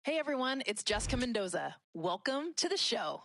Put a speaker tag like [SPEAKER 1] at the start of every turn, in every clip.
[SPEAKER 1] Hey everyone, it's Jessica Mendoza. Welcome to the show.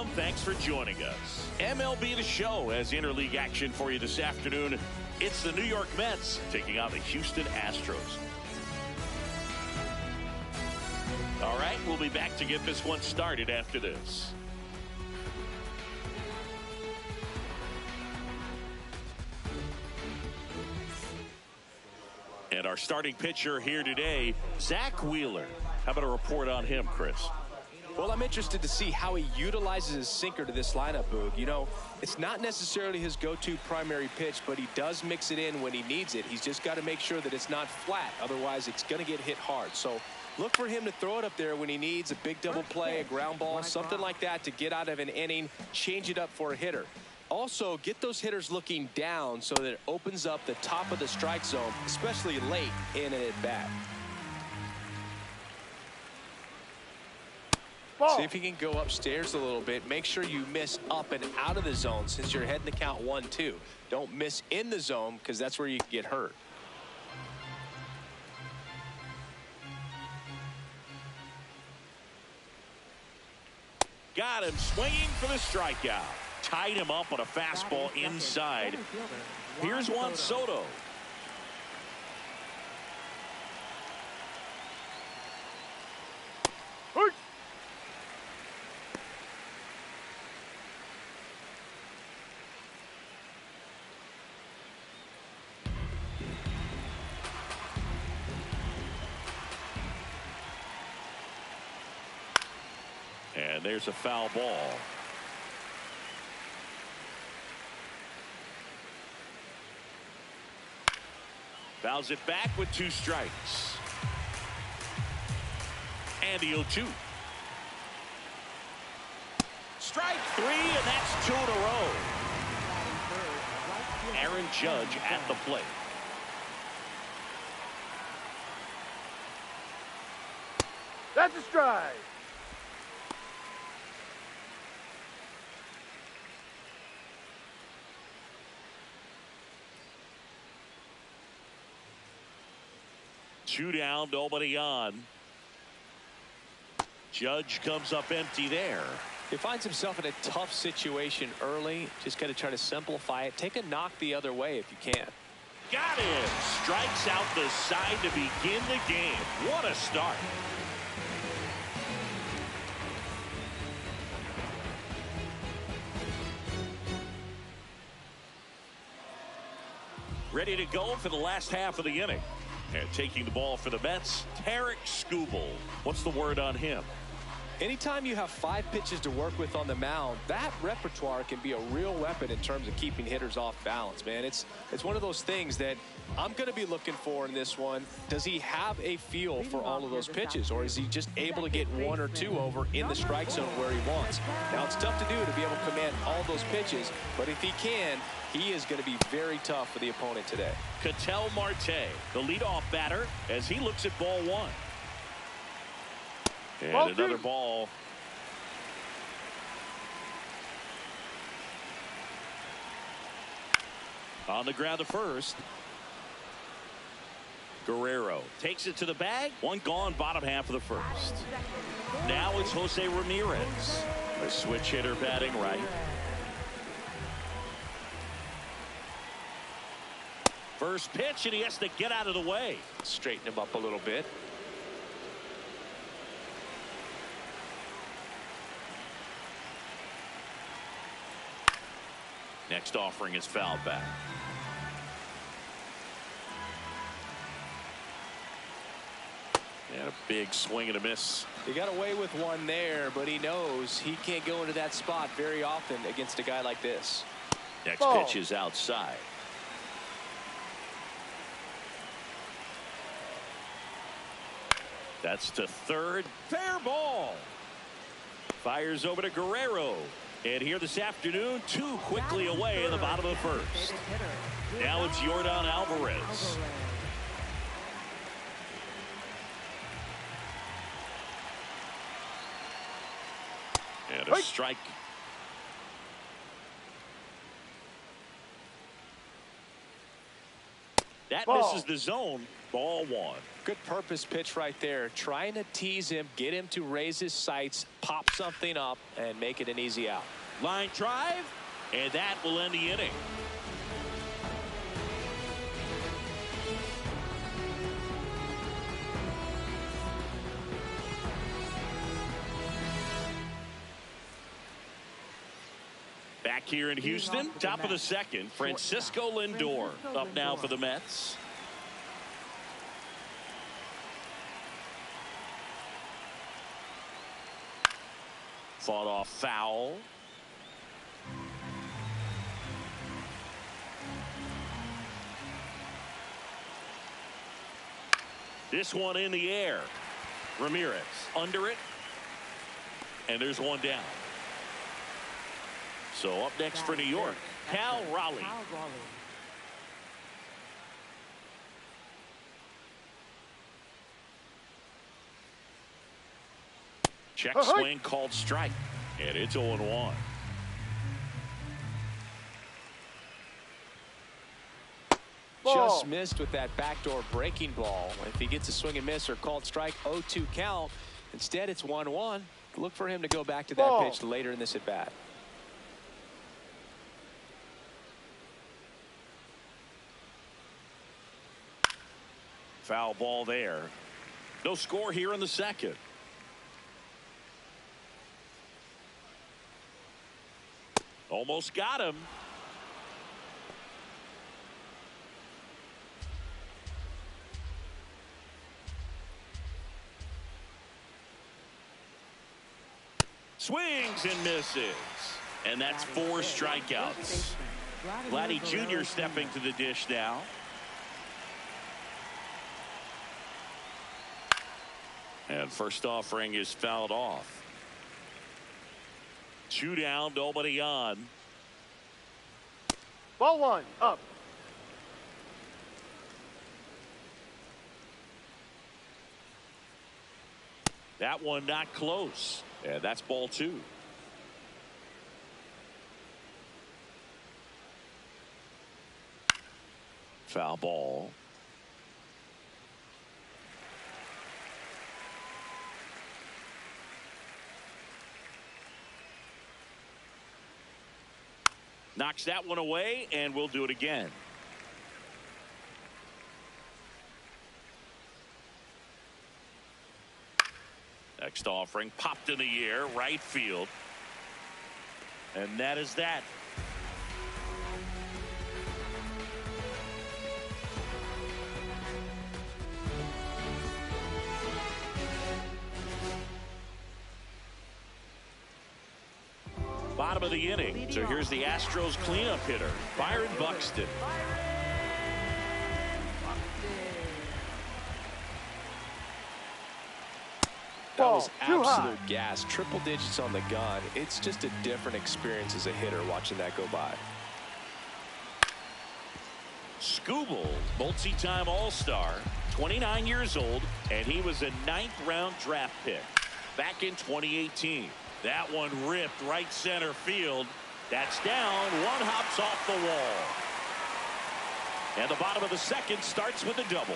[SPEAKER 2] everyone. Thanks for joining us. MLB The Show has interleague action for you this afternoon. It's the New York Mets taking on the Houston Astros. All right, we'll be back to get this one started after this. And our starting pitcher here today, Zach Wheeler. How about a report on him, Chris?
[SPEAKER 3] Well, I'm interested to see how he utilizes his sinker to this lineup, Boog. You know, it's not necessarily his go-to primary pitch, but he does mix it in when he needs it. He's just got to make sure that it's not flat. Otherwise, it's going to get hit hard. So look for him to throw it up there when he needs a big double play, a ground ball, something like that to get out of an inning, change it up for a hitter. Also, get those hitters looking down so that it opens up the top of the strike zone, especially late in an at-bat. See if you can go upstairs a little bit. Make sure you miss up and out of the zone since you're heading to count 1-2. Don't miss in the zone because that's where you can get hurt.
[SPEAKER 2] Got him swinging for the strikeout. Tied him up on a fastball inside. Here's Juan Soto. And there's a foul ball. Fouls it back with 2 strikes. And the 0-2. Strike 3, and that's 2 in a row. Aaron Judge at the plate.
[SPEAKER 4] That's a strike.
[SPEAKER 2] Two down, nobody on. Judge comes up empty there.
[SPEAKER 3] He finds himself in a tough situation early. Just got to try to simplify it. Take a knock the other way if you can.
[SPEAKER 2] Got him. Strikes out the side to begin the game. What a start. Ready to go for the last half of the inning. And taking the ball for the Mets, Tarik Skubal. What's the word on him?
[SPEAKER 3] Anytime you have 5 pitches to work with on the mound, that repertoire can be a real weapon in terms of keeping hitters off balance, man. It's one of those things that I'm going to be looking for in this one. Does he have a feel for all of those pitches, or is he just able to get 1 or 2 over in the strike zone where he wants? Now, it's tough to do to be able to command all those pitches, but if he can, he is going to be very tough for the opponent today.
[SPEAKER 2] Ketel Marte, the leadoff batter, as he looks at ball 1. And another ball. On the ground to first. Guerrero takes it to the bag. 1 gone, bottom half of the first. Now it's Jose Ramirez, a switch hitter batting right. First pitch, and he has to get out of the way.
[SPEAKER 3] Straighten him up a little bit.
[SPEAKER 2] Next offering is fouled back. And a big swing and a miss.
[SPEAKER 3] He got away with one there, but he knows he can't go into that spot very often against a guy like this.
[SPEAKER 2] Next pitch is outside. That's to third. Fair ball. Fires over to Guerrero. And here this afternoon, 2 quickly away in the bottom of the first. Now it's Yordan Alvarez. And a strike. That
[SPEAKER 4] Ball.
[SPEAKER 2] misses the zone. Ball 1.
[SPEAKER 3] Good purpose pitch right there. Trying to tease him, get him to raise his sights, pop something up, and make it an easy out.
[SPEAKER 2] Line drive, and that will end the inning. Back here in Houston, top of the second, Francisco Lindor up now for the Mets. Fought off foul. This one in the air. Ramirez under it. And there's one down. So up next for New York, Cal Raleigh. Check swing called strike. And it's 0-1.
[SPEAKER 3] Just missed with that backdoor breaking ball. If he gets a swing and miss or called strike, 0-2 count. Instead, it's 1-1. Look for him to go back to that pitch later in this at bat.
[SPEAKER 2] Foul ball there. No score here in the second. Almost got him. Swings and misses. And that's 4 strikeouts. Vladdy Jr. stepping to the dish now. And first offering is fouled off. 2 down, nobody on.
[SPEAKER 4] Ball 1, up.
[SPEAKER 2] That one not close. And that's ball 2. Foul ball. Knocks that one away, and we'll do it again. Next offering popped in the air, right field. And that is that. Bottom of the inning. So here's the Astros cleanup hitter, Byron Buxton.
[SPEAKER 3] That was absolute gas. Triple digits on the gun. It's just a different experience as a hitter watching that go by.
[SPEAKER 2] Skubal, multi-time All-Star, 29 years old, and he was a 9th-round draft pick back in 2018. That one ripped right center field. That's down. One hops off the wall. And the bottom of the second starts with a double.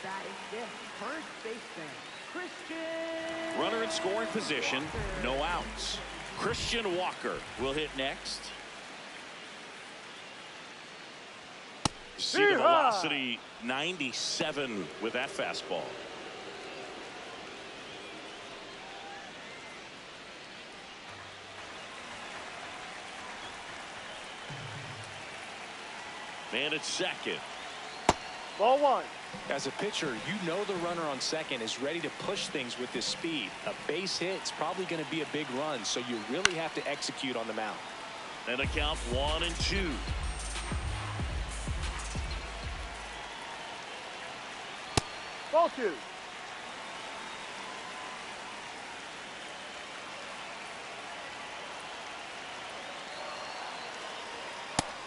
[SPEAKER 5] Batting fifth, first baseman, Christian.
[SPEAKER 2] Runner in scoring position, no outs. Christian Walker will hit next. See the velocity 97 with that fastball. Man at second.
[SPEAKER 4] Ball 1.
[SPEAKER 3] As a pitcher, you know the runner on second is ready to push things with this speed. A base hit is probably going to be a big run, so you really have to execute on the mound.
[SPEAKER 2] And a count 1-2.
[SPEAKER 4] Ball 2.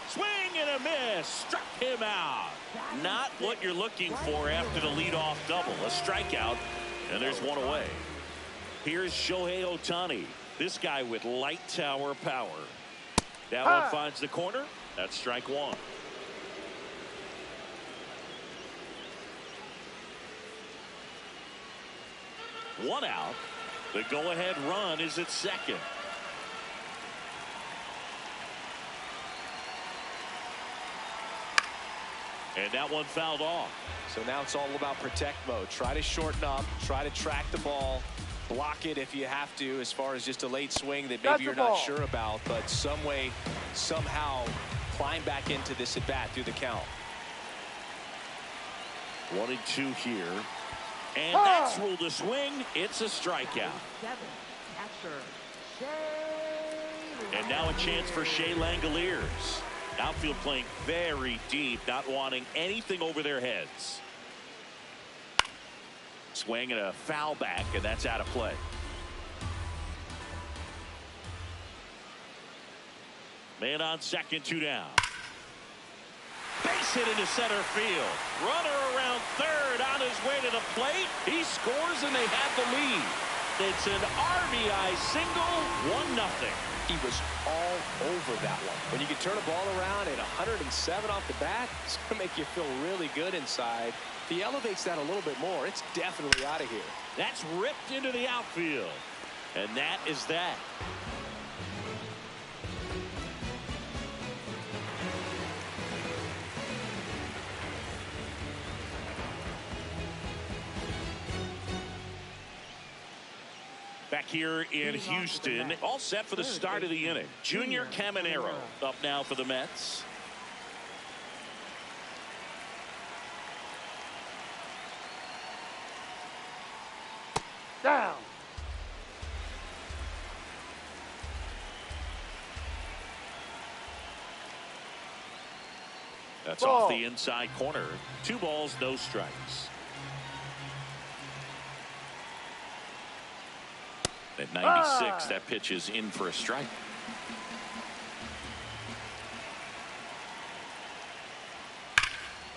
[SPEAKER 2] Swing and a miss. Struck him out. Not what you're looking for after the leadoff double. A strikeout, and there's one away. Here's Shohei Ohtani. This guy with light tower power. That one finds the corner, That's strike one. One out. The go-ahead run is at second. And that one fouled off.
[SPEAKER 3] So now it's all about protect mode. Try to shorten up, try to track the ball, block it if you have to, as far as just a late swing that maybe you're not sure about, but some way, somehow climb back into this at bat through the count.
[SPEAKER 2] 1-2 here. And that's ruled a swing. It's a strikeout. And now a chance for Shea Langoliers. Outfield playing very deep, not wanting anything over their heads. Swing and a foul back, and that's out of play. Man on second, 2 down. Base hit into center field. Runner around third on his way to the plate. He scores and they have the lead. It's an RBI single, 1-0.
[SPEAKER 3] He was all over that one. When you can turn a ball around at 107 off the bat, it's going to make you feel really good inside. If he elevates that a little bit more, it's definitely out of here.
[SPEAKER 2] That's ripped into the outfield. And that is that. Back here in Houston, all set for the start of the inning. Junior Caminero up now for the Mets.
[SPEAKER 4] Down.
[SPEAKER 2] That's off the inside corner. 2 balls, no strikes. At 96, that pitch is in for a strike.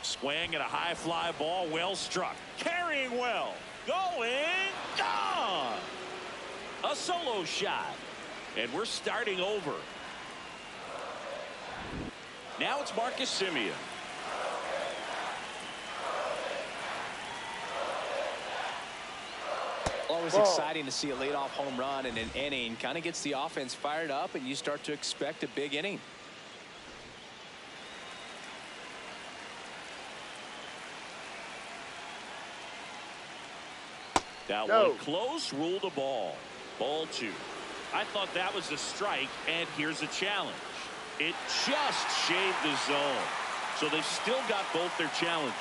[SPEAKER 2] Swing and a high fly ball, well struck. Carrying well. Going, gone. A solo shot. And we're starting over. Now it's Marcus Semien.
[SPEAKER 3] Always exciting to see a leadoff home run in an inning. Kind of gets the offense fired up, and you start to expect a big inning.
[SPEAKER 2] That one close, ruled a ball. Ball 2. I thought that was a strike, and here's a challenge. It just shaved the zone. So they've still got both their challenges.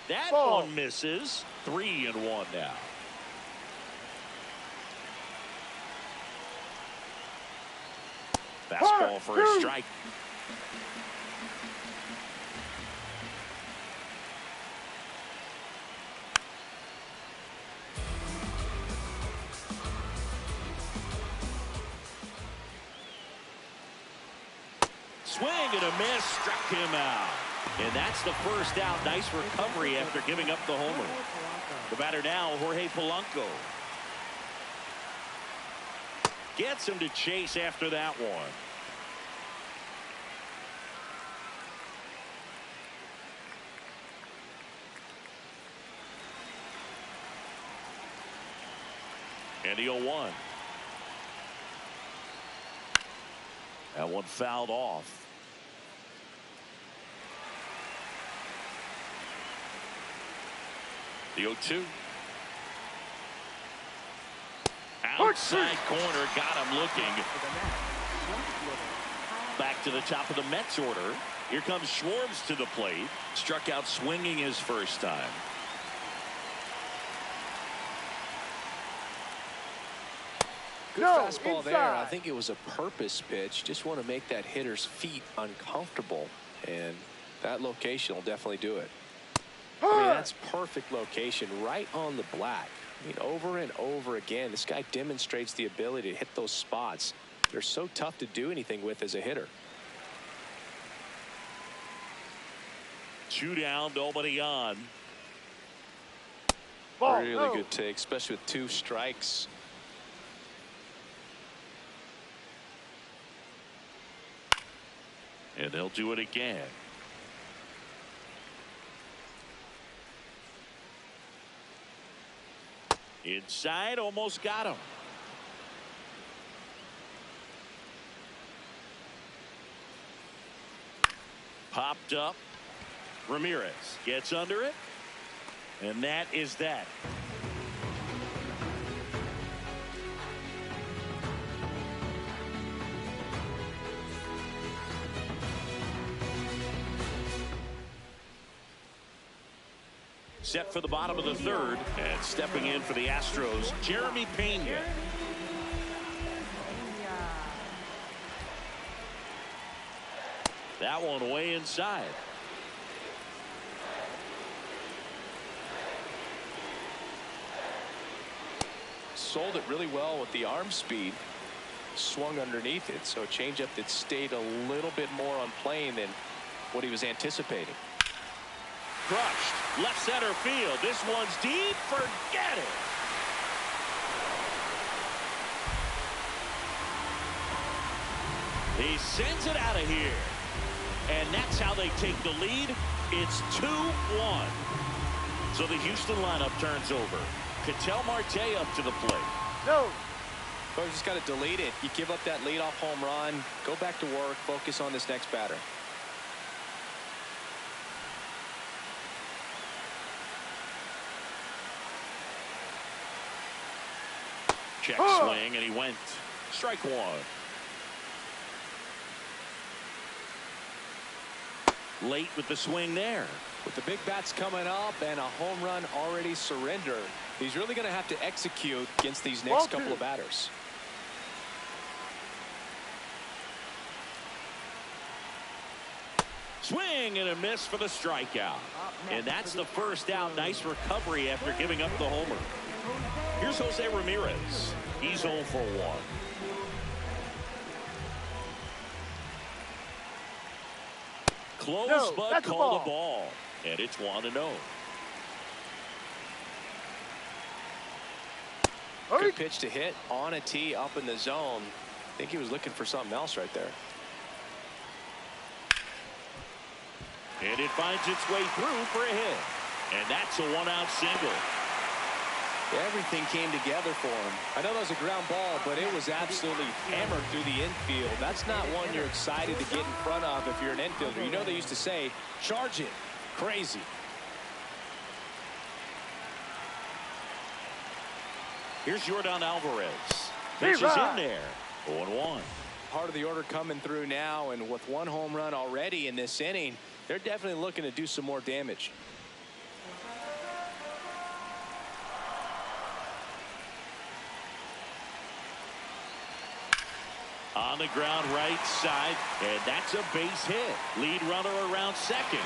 [SPEAKER 2] That one misses. 3-1 now. Fastball for a strike. Swing and a miss, struck him out. And that's the first out. Nice recovery after giving up the homer. The batter now, Jorge Polanco. Gets him to chase after that one. And the 0-1. That one fouled off. The 0-2. Outside corner, got him looking. Back to the top of the Mets order. Here comes Schwartz to the plate. Struck out swinging his first time.
[SPEAKER 3] Good fastball there. I think it was a purpose pitch. Just want to make that hitter's feet uncomfortable. And that location will definitely do it. I mean, that's perfect location right on the black. I mean, over and over again, this guy demonstrates the ability to hit those spots. They're so tough to do anything with as a hitter.
[SPEAKER 2] 2 down, nobody on.
[SPEAKER 4] Ball,
[SPEAKER 3] Really
[SPEAKER 4] no.
[SPEAKER 3] good take, especially with 2 strikes.
[SPEAKER 2] And they'll do it again. Inside, almost got him. Popped up. Ramirez gets under it. And that is that. Set for the bottom of the 3rd, and stepping in for the Astros, Jeremy Pena. That one way inside.
[SPEAKER 3] Sold it really well with the arm speed. Swung underneath it, so a changeup that stayed a little bit more on plane than what he was anticipating.
[SPEAKER 2] Crushed. Left center field. This one's deep. Forget it. He sends it out of here. And that's how they take the lead. It's 2-1. So the Houston lineup turns over. Ketel Marte up to the plate.
[SPEAKER 4] No.
[SPEAKER 3] But you just got to delete it. You give up that leadoff home run. Go back to work. Focus on this next batter.
[SPEAKER 2] Check swing, and he went. Strike 1. Late with the swing there.
[SPEAKER 3] With the big bats coming up and a home run already surrendered, he's really going to have to execute against these next couple of batters.
[SPEAKER 2] Swing and a miss for the strikeout. And that's the first out. Nice recovery after giving up the homer. Here's Jose Ramirez. He's 0 for 1. Close, but call the ball. And it's 1-0.
[SPEAKER 3] Good pitch to hit on a tee up in the zone. I think he was looking for something else right there.
[SPEAKER 2] And it finds its way through for a hit. And that's a 1-out single.
[SPEAKER 3] Everything came together for him. I know that was a ground ball, but it was absolutely hammered through the infield. That's not one you're excited to get in front of if you're an infielder. You know they used to say, charge it. Crazy.
[SPEAKER 2] Here's Yordan Alvarez. Pitch is in there. 0-1.
[SPEAKER 3] Part of the order coming through now, and with 1 home run already in this inning, they're definitely looking to do some more damage.
[SPEAKER 2] On the ground right side, and that's a base hit. Lead runner around second.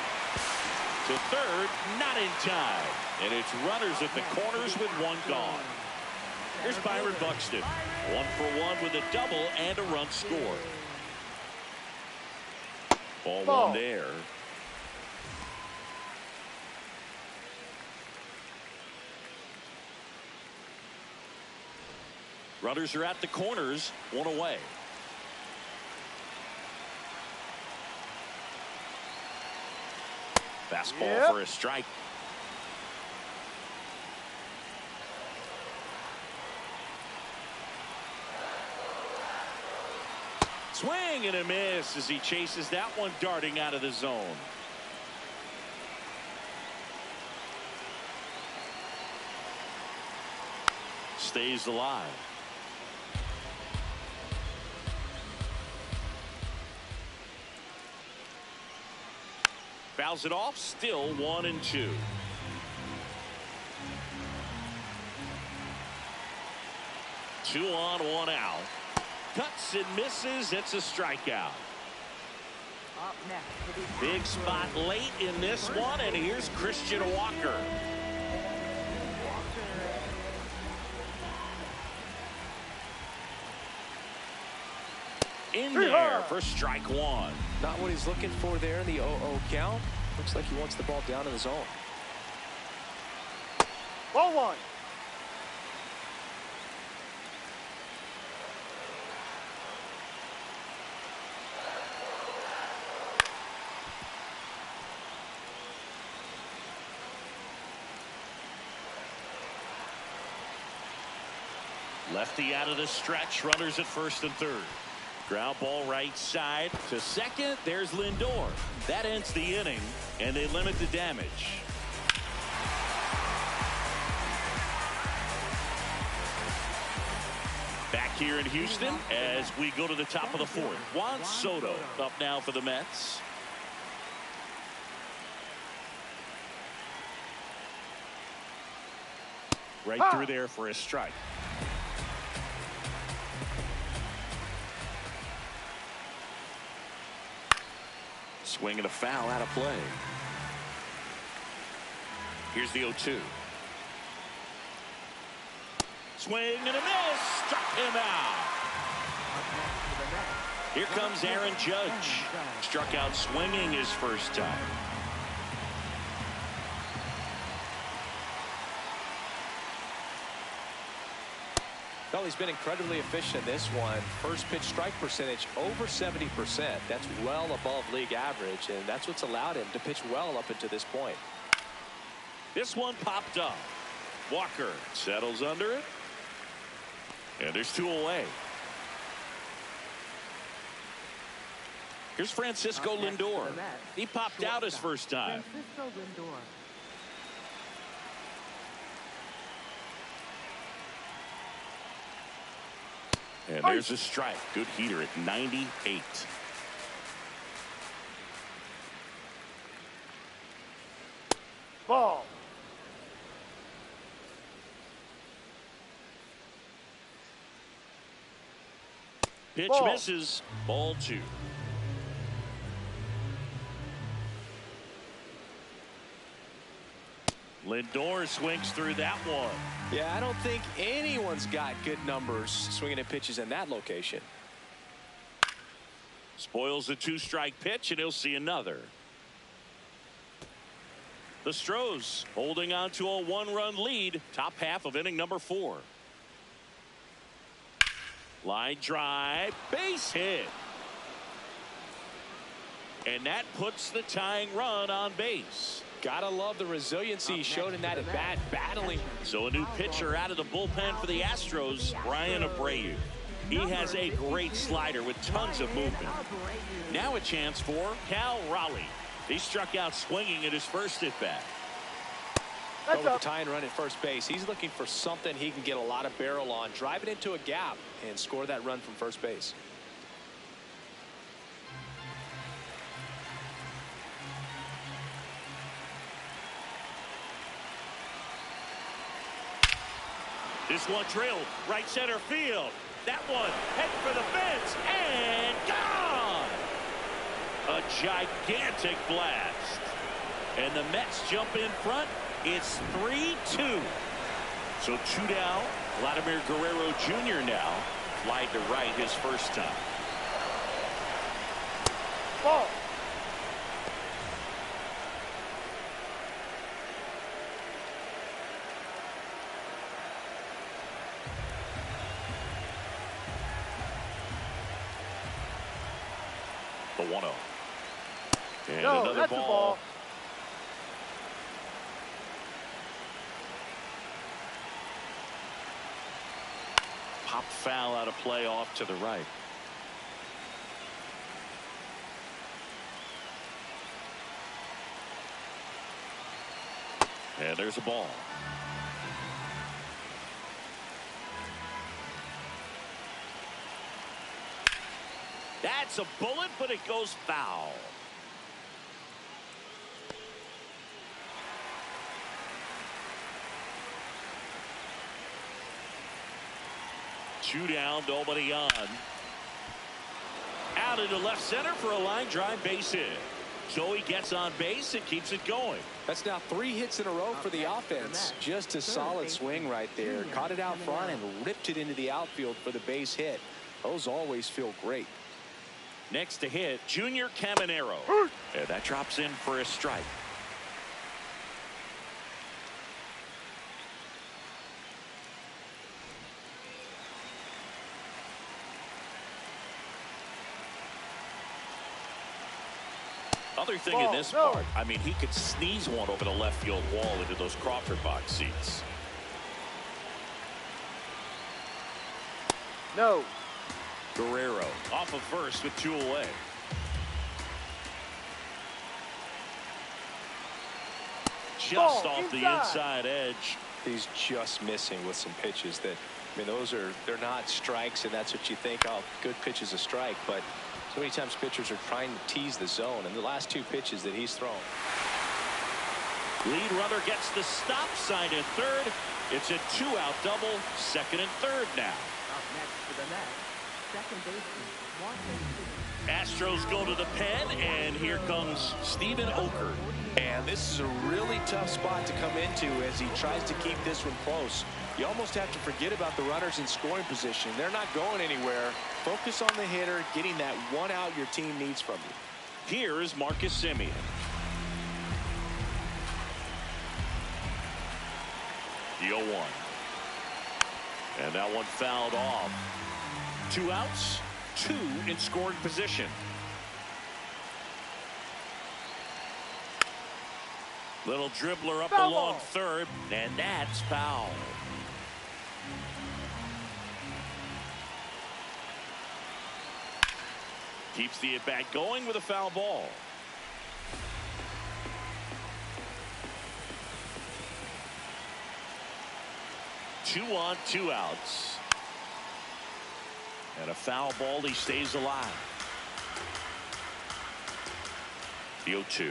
[SPEAKER 2] To third, not in time. And it's runners at the corners with 1 gone. Here's Byron Buxton. 1 for 1 with a double and a run scored. Ball 1 there. Runners are at the corners, 1 away. Fastball for a strike. Swing and a miss as he chases that one darting out of the zone. Stays alive. Fouls it off, still 1-2. Two on, 1 out. Cuts and misses. It's a strikeout. Big spot late in this one, and here's Christian Walker. In there for strike 1.
[SPEAKER 3] Not what he's looking for there in the 0-0 count. Looks like he wants the ball down in the zone.
[SPEAKER 4] Ball 1.
[SPEAKER 2] Lefty out of the stretch. Runners at first and third. Ground ball right side to second. There's Lindor. That ends the inning, and they limit the damage. Back here in Houston as we go to the top of the fourth. Juan Soto up now for the Mets. Right through there for a strike. Swing and a foul out of play. Here's the 0-2. Swing and a miss. Struck him out. Here comes Aaron Judge. Struck out swinging his first time.
[SPEAKER 3] Well, he's been incredibly efficient in this one. First pitch strike percentage over 70%. That's well above league average, and that's what's allowed him to pitch well up until this point.
[SPEAKER 2] This one popped up. Walker settles under it. And there's 2 away. Here's Francisco Lindor. He popped out his first time.
[SPEAKER 5] Francisco Lindor.
[SPEAKER 2] And there's a strike. Good heater at 98.
[SPEAKER 4] Ball.
[SPEAKER 2] Pitch misses. Ball 2. Lindor swings through that one.
[SPEAKER 3] Yeah, I don't think anyone's got good numbers swinging at pitches in that location.
[SPEAKER 2] Spoils the 2-strike pitch, and he'll see another. The Stros holding on to a 1-run lead. Top half of inning number 4. Line drive, base hit. And that puts the tying run on base.
[SPEAKER 3] Gotta love the resiliency he showed in that at bat, battling.
[SPEAKER 2] So a new pitcher out of the bullpen for the Astros, Bryan Abreu. He has a great slider with tons of movement. Now a chance for Cal Raleigh. He struck out swinging at his first at bat.
[SPEAKER 3] With the tying run at first base, he's looking for something he can get a lot of barrel on, drive it into a gap, and score that run from first base.
[SPEAKER 2] This one drilled right center field. That one heading for the fence and gone. A gigantic blast. And the Mets jump in front. It's 3-2. So 2 down. Vladimir Guerrero Jr. now flied to right his first time.
[SPEAKER 4] Ball.
[SPEAKER 2] The 1-0. And
[SPEAKER 4] No,
[SPEAKER 2] another
[SPEAKER 4] that's a ball.
[SPEAKER 2] Pop foul out of play off to the right. And there's a ball. That's a bullet, but it goes foul. Two down, nobody on. Out into left center for a line drive base hit. So he gets on base and keeps it going.
[SPEAKER 3] That's now 3 hits in a row for the offense. Just a solid swing right there. Caught it out front and ripped it into the outfield for the base hit. Those always feel great.
[SPEAKER 2] Next to hit, Junior Caminero. And that drops in for a strike. Other thing in this part, I mean, he could sneeze one over the left field wall into those Crawford box seats.
[SPEAKER 4] No.
[SPEAKER 2] Guerrero off of first with 2 away. Just off the inside edge.
[SPEAKER 3] He's just missing with some pitches that, I mean, they're not strikes, and that's what you think, oh, good pitch is a strike, but so many times pitchers are trying to tease the zone, and the last 2 pitches that he's thrown.
[SPEAKER 2] Lead runner gets the stop sign at third. It's a 2-out double, second and third now.
[SPEAKER 5] Up next to the net, second baseman, Marcus.
[SPEAKER 2] Astros go to the pen, and here comes Steven Okert.
[SPEAKER 3] And this is a really tough spot to come into as he tries to keep this one close. You almost have to forget about the runners in scoring position. They're not going anywhere. Focus on the hitter, getting that 1 out your team needs from you.
[SPEAKER 2] Here is Marcus Semien. The 0-1. And that one fouled off. 2 outs, 2 in scoring position. Little dribbler up along third, and that's foul. Keeps the at-bat going with a foul ball. Two on, 2 outs. And a foul ball, he stays alive. The 0-2.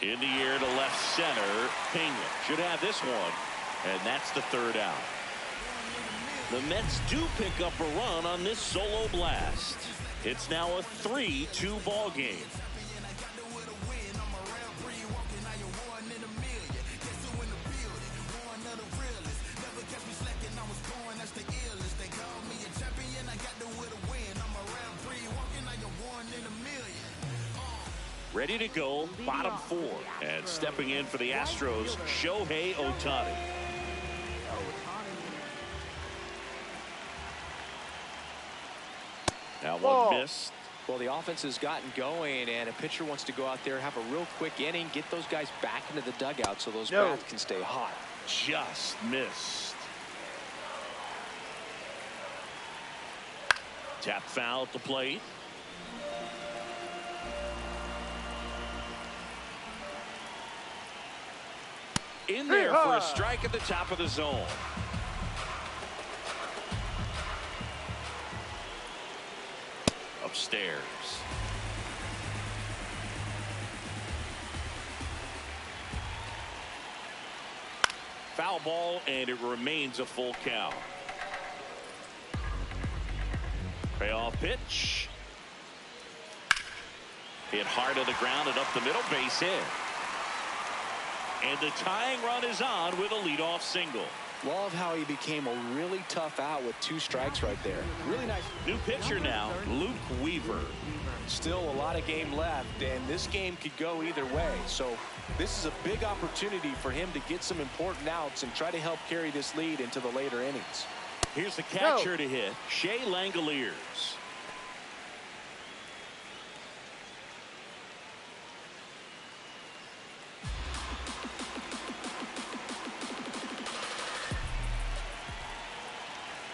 [SPEAKER 2] In the air to left center. Pena should have this one. And that's the 3rd out. The Mets do pick up a run on this solo blast. It's now a 3-2 ball game. Ready to go, bottom 4. And stepping in for the Astros, Shohei Ohtani. Now one missed.
[SPEAKER 3] Well, the offense has gotten going, and a pitcher wants to go out there, have a real quick inning, get those guys back into the dugout so those bats can stay hot.
[SPEAKER 2] Just missed. Tap foul at the plate. In there for a strike at the top of the zone. Upstairs. Foul ball, and it remains a full count. Payoff pitch. Hit hard to the ground and up the middle, base hit. And the tying run is on with a leadoff single.
[SPEAKER 3] Love how he became a really tough out with 2 strikes right there. Really nice.
[SPEAKER 2] New pitcher now, Luke Weaver.
[SPEAKER 3] Still a lot of game left, and this game could go either way. So this is a big opportunity for him to get some important outs and try to help carry this lead into the later innings.
[SPEAKER 2] Here's the catcher to hit, Shea Langoliers.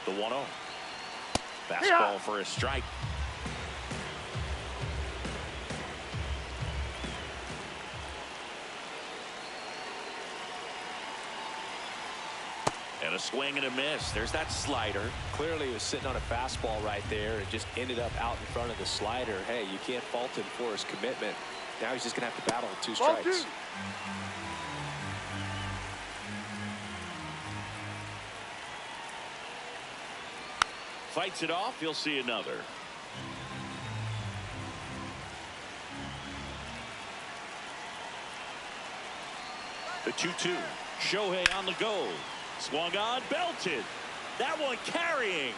[SPEAKER 2] The 1-0. Fastball for a strike. And a swing and a miss. There's that slider.
[SPEAKER 3] Clearly he was sitting on a fastball right there and just ended up out in front of the slider. Hey, you can't fault him for his commitment. Now he's just going to have to battle 2 strikes.
[SPEAKER 2] Fights it off. You'll see another. The 2-2. Shohei on the go. Swung on, belted. That one carrying.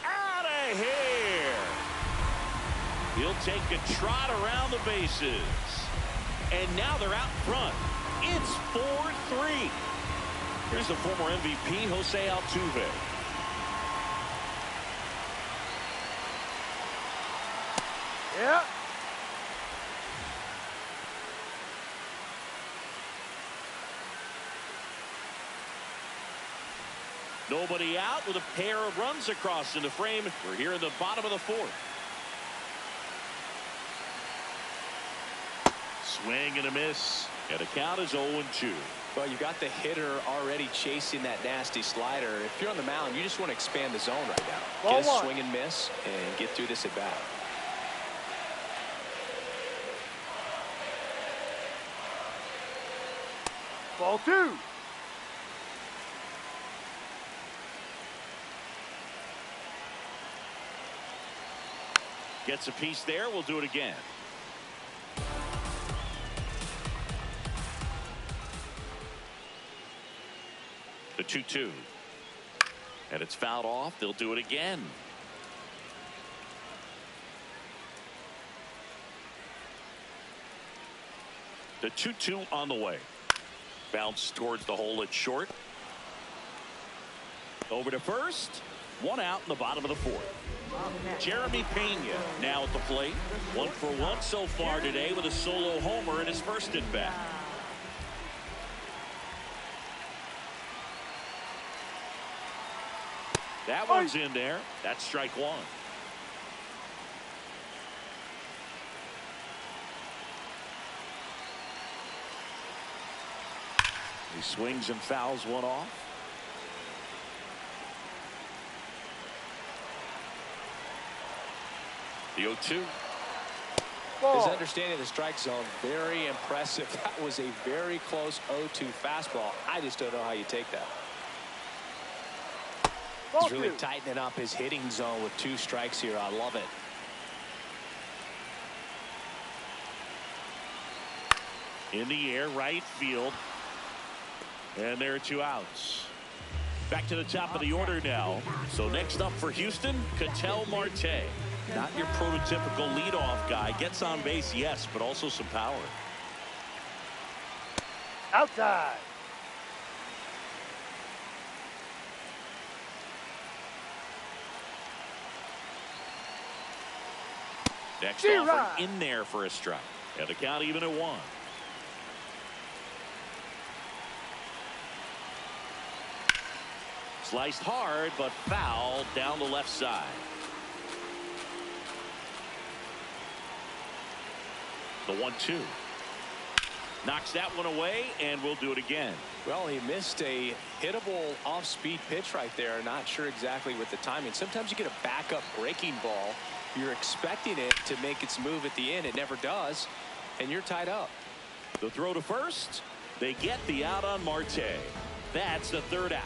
[SPEAKER 2] Out of here. He'll take a trot around the bases. And now they're out front. It's 4-3. Here's the former MVP, Jose Altuve.
[SPEAKER 4] Yeah.
[SPEAKER 2] Nobody out with a pair of runs across in the frame. We're here in the bottom of the fourth. Swing and a miss. And the count is 0-2.
[SPEAKER 3] Well, you got the hitter already chasing that nasty slider. If you're on the mound, you just want to expand the zone right now.
[SPEAKER 4] Ball
[SPEAKER 3] Get a
[SPEAKER 4] one.
[SPEAKER 3] swing and miss and get through this at bat.
[SPEAKER 4] Ball 2.
[SPEAKER 2] Gets a piece there. We'll do it again. The 2-2. And it's fouled off. They'll do it again. The 2-2 on the way. Bounce towards the hole at short. Over to first. One out in the bottom of the fourth. Jeremy Pena now at the plate. 1 for 1 so far today with a solo homer in his first at bat. That one's in there. That's strike one. He swings and fouls one off. The 0-2.
[SPEAKER 4] Ball.
[SPEAKER 3] His understanding of the strike zone, very impressive. That was a very close 0-2 fastball. I just don't know how you take that.
[SPEAKER 4] Ball
[SPEAKER 3] He's really
[SPEAKER 4] 2.
[SPEAKER 3] tightening up his hitting zone with 2 strikes here. I love it.
[SPEAKER 2] In the air, right field. And there are 2 outs. Back to the top of the order now. So next up for Houston, Ketel Marte. Not your prototypical leadoff guy. Gets on base, yes, but also some power.
[SPEAKER 4] Outside.
[SPEAKER 2] Next
[SPEAKER 4] G-Rod.
[SPEAKER 2] offer in there for a strike. And the count even at 1. Sliced hard, but foul down the left side. The 1-2. Knocks that one away, and we'll do it again.
[SPEAKER 3] Well, he missed a hittable off-speed pitch right there. Not sure exactly with the timing. Sometimes you get a backup breaking ball. You're expecting it to make its move at the end. It never does, and you're tied up.
[SPEAKER 2] The throw to first. They get the out on Marte. That's the 3rd out.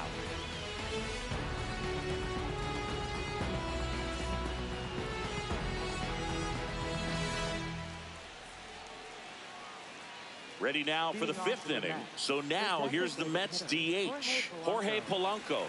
[SPEAKER 2] Ready now for the 5th inning. So now here's the Mets DH, Jorge Polanco.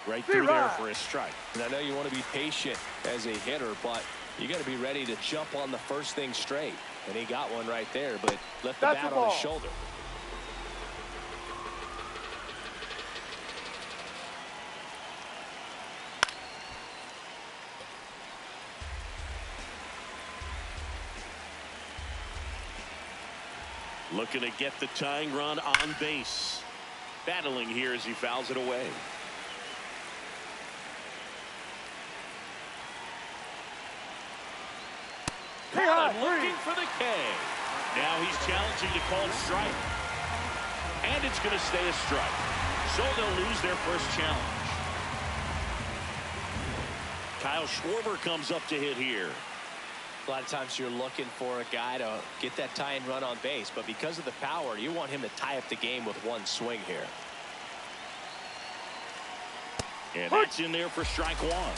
[SPEAKER 2] Right through there for a strike.
[SPEAKER 3] And I know you want to be patient as a hitter, but you got to be ready to jump on the first thing straight. And he got one right there, but left the bat on his shoulder.
[SPEAKER 2] Looking to get the tying run on base. Battling here as he fouls it away. Looking for the K. Now he's challenging the called strike. And it's going to stay a strike. So they'll lose their first challenge. Kyle Schwarber comes up to hit here.
[SPEAKER 3] A lot of times you're looking for a guy to get that tying run on base, but because of the power, you want him to tie up the game with one swing here.
[SPEAKER 2] And that's in there for strike one.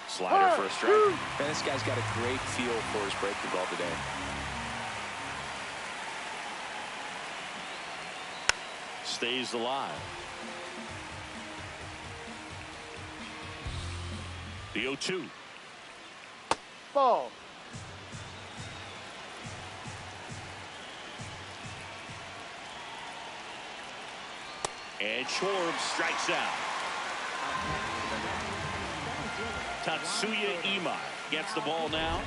[SPEAKER 2] Slider for a strike.
[SPEAKER 3] Man, this guy's got a great feel for his breaking ball today.
[SPEAKER 2] stays alive. The 0-2.
[SPEAKER 4] Ball.
[SPEAKER 2] And Schwarb strikes out. Tatsuya Imai gets the ball now.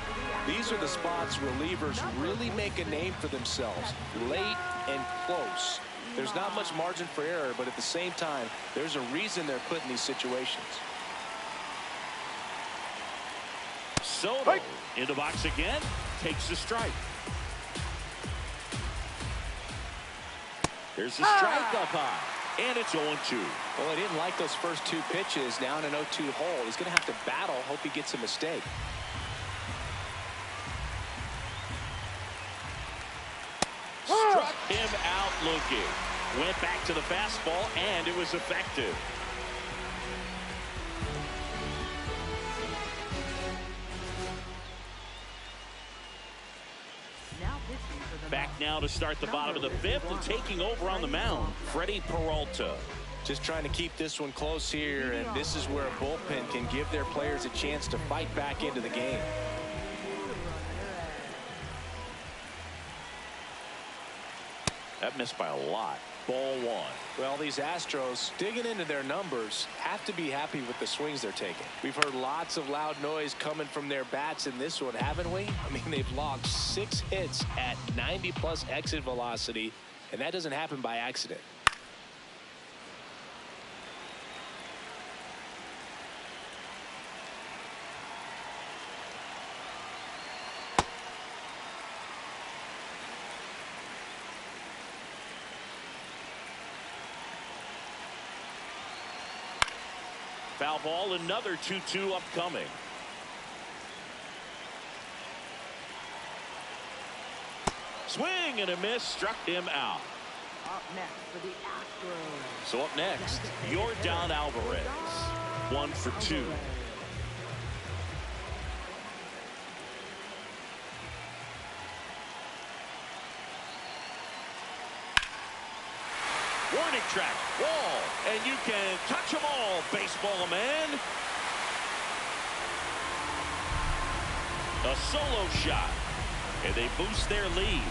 [SPEAKER 3] These are the spots relievers really make a name for themselves. Late and close. There's not much margin for error, but at the same time, there's a reason they're put in these situations.
[SPEAKER 2] Soto in the box again, takes the strike. There's the strike up high, and it's 0-2.
[SPEAKER 3] Well, he didn't like those first two pitches. Now in an 0-2 hole, he's going to have to battle, hope he gets a mistake.
[SPEAKER 2] Struck him out looking. Went back to the fastball, and it was effective. Back now to start the bottom of the fifth, and taking over on the mound, Freddie Peralta.
[SPEAKER 3] Just trying to keep this one close here, and this is where a bullpen can give their players a chance to fight back into the game.
[SPEAKER 2] That missed by a lot. Ball one.
[SPEAKER 3] Well, these Astros, digging into their numbers, have to be happy with the swings they're taking. We've heard lots of loud noise coming from their bats in this one, haven't we? I mean, they've logged 6 hits at 90+ exit velocity, and that doesn't happen by accident.
[SPEAKER 2] Foul ball, another 2-2 upcoming. Swing and a miss, struck him out.
[SPEAKER 5] Up next for the Astros.
[SPEAKER 2] So up next, Yordan Alvarez. 1 for 2. Warning track, wall, and you can touch them all, baseball man. A solo shot, and they boost their lead.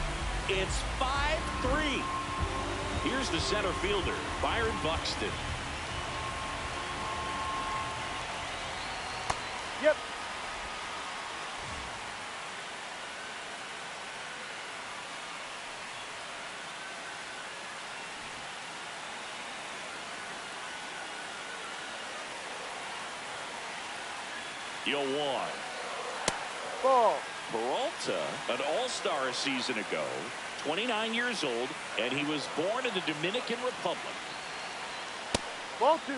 [SPEAKER 2] It's 5-3. Here's the center fielder, Byron Buxton.
[SPEAKER 4] Yep.
[SPEAKER 2] The 0-1.
[SPEAKER 4] Ball.
[SPEAKER 2] Peralta, an all-star a season ago, 29 years old, and he was born in the Dominican Republic.
[SPEAKER 4] Ball 2.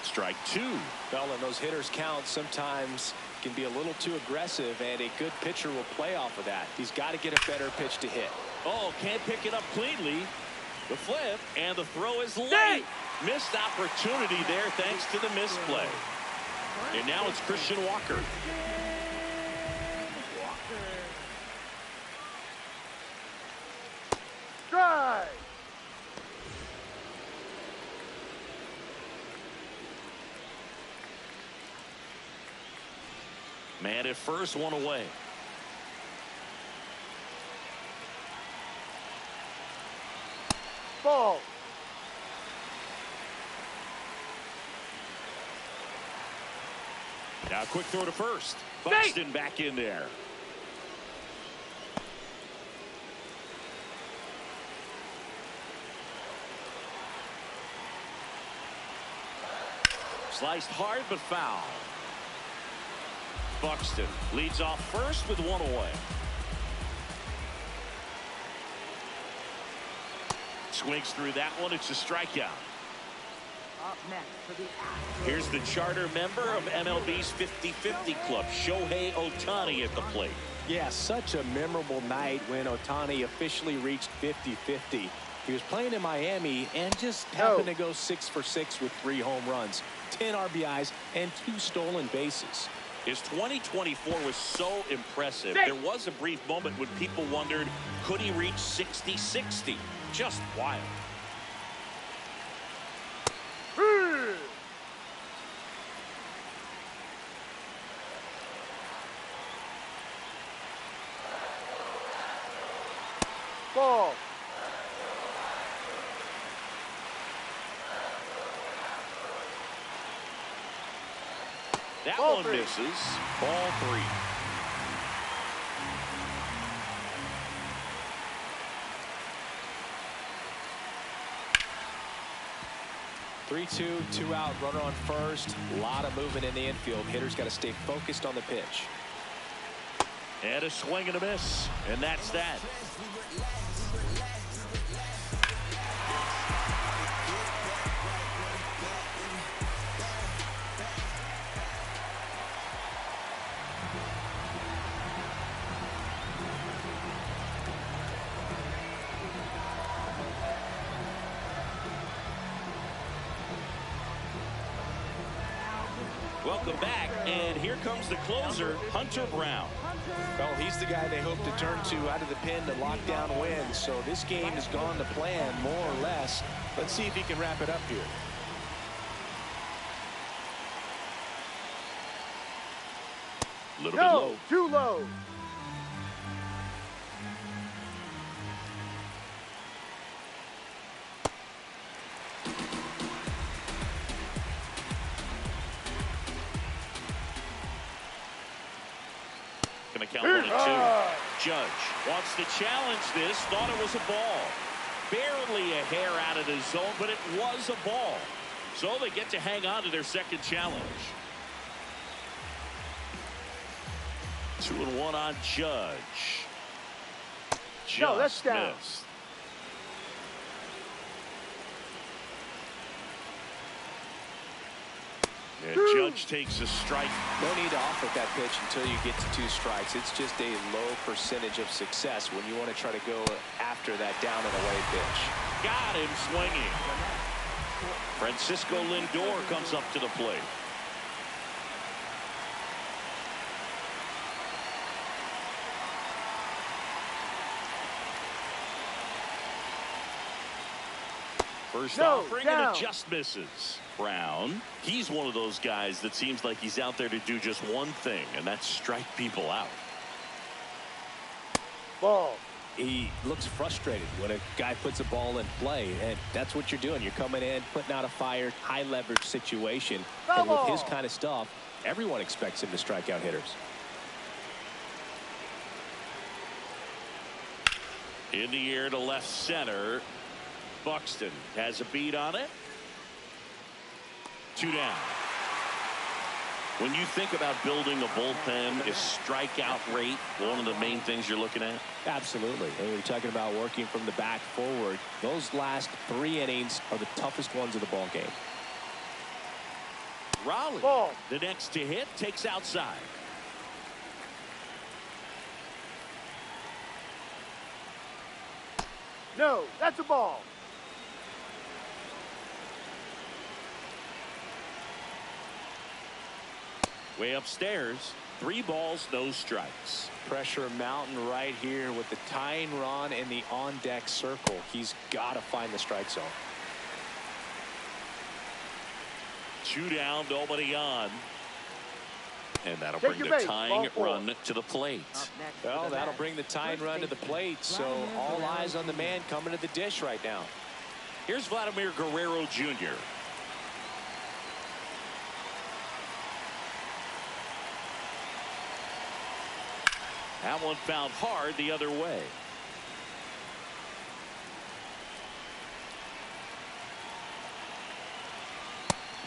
[SPEAKER 2] Strike 2.
[SPEAKER 3] Well, and those hitters count sometimes can be a little too aggressive, and a good pitcher will play off of that. He's got to get a better pitch to hit.
[SPEAKER 2] Oh, can't pick it up cleanly. The flip, and the throw is late. Missed opportunity there thanks to the misplay. And now it's Christian Walker.
[SPEAKER 4] Drive.
[SPEAKER 2] Man at first, one away.
[SPEAKER 4] Ball.
[SPEAKER 2] Now quick throw to first. Buxton back in there. Sliced hard but foul. Buxton leads off first with one away. Swings through that one. It's a strikeout.
[SPEAKER 5] Up next for the Astros.
[SPEAKER 2] Here's the charter member of MLB's 50-50 club, Shohei Ohtani at the plate.
[SPEAKER 3] Yeah, such a memorable night when Ohtani officially reached 50-50. He was playing in Miami and just happened to go 6 for 6 with 3 home runs, 10 RBIs, and 2 stolen bases.
[SPEAKER 2] His 2024 was so impressive. There was a brief moment when people wondered, could he reach 60-60? Just wild.
[SPEAKER 4] Ball.
[SPEAKER 2] That
[SPEAKER 4] Ball
[SPEAKER 2] one
[SPEAKER 4] three.
[SPEAKER 2] misses. Ball 3.
[SPEAKER 3] Three-two, 2 out, runner on first. A lot of movement in the infield. Hitter's got to stay focused on the pitch.
[SPEAKER 2] And a swing and a miss. And that's that. Welcome back, and here comes the closer, Hunter Brown.
[SPEAKER 3] Well, he's the guy they hope to turn to out of the pen to lock down wins. So this game has gone to plan, more or less. Let's see if he can wrap it up here.
[SPEAKER 2] A little bit
[SPEAKER 4] No,
[SPEAKER 2] low.
[SPEAKER 4] too low.
[SPEAKER 2] Going to count 1-2. Judge wants to challenge this. Thought it was a ball. Barely a hair out of the zone, but it was a ball. So they get to hang on to their second challenge. 2-1 on Judge.
[SPEAKER 4] No, that's
[SPEAKER 2] Just
[SPEAKER 4] down.
[SPEAKER 2] missed. And Judge takes a strike.
[SPEAKER 3] No need to offer that pitch until you get to 2 strikes. It's just a low percentage of success when you want to try to go after that down and away pitch.
[SPEAKER 2] Got him swinging. Francisco Lindor comes up to the plate. First offering and it just misses. Brown, he's one of those guys that seems like he's out there to do just one thing, and that's strike people out.
[SPEAKER 4] Ball.
[SPEAKER 3] He looks frustrated when a guy puts a ball in play, and that's what you're doing. You're coming in, putting out a fire, high leverage situation. And with his kind of stuff, everyone expects him to strike out hitters.
[SPEAKER 2] In the air to left center. Buxton has a beat on it. 2 down. When you think about building a bullpen, is strikeout rate one of the main things you're looking at?
[SPEAKER 3] Absolutely. And we're talking about working from the back forward. Those last 3 innings are the toughest ones of the ball game.
[SPEAKER 2] Raleigh,
[SPEAKER 4] Ball.
[SPEAKER 2] the next to hit, takes outside.
[SPEAKER 4] No, that's a ball.
[SPEAKER 2] Way upstairs, 3 balls, no strikes.
[SPEAKER 3] Pressure mountain right here with the tying run in the on-deck circle. He's got to find the strike zone.
[SPEAKER 2] 2 down, nobody on. And that'll
[SPEAKER 4] Take
[SPEAKER 2] bring
[SPEAKER 4] your
[SPEAKER 2] the
[SPEAKER 4] base,
[SPEAKER 2] tying
[SPEAKER 4] ball 4.
[SPEAKER 2] run to the plate.
[SPEAKER 5] Up next
[SPEAKER 3] Well,
[SPEAKER 5] for the
[SPEAKER 3] that'll
[SPEAKER 5] bat,
[SPEAKER 3] bring the tying
[SPEAKER 5] first
[SPEAKER 3] run to the
[SPEAKER 5] baseman,
[SPEAKER 3] plate. So
[SPEAKER 5] Vladimir
[SPEAKER 3] all
[SPEAKER 5] Guerrero
[SPEAKER 3] eyes on the
[SPEAKER 5] Jr.
[SPEAKER 3] man coming to the dish right now.
[SPEAKER 2] Here's Vladimir Guerrero Jr. That one found hard the other way.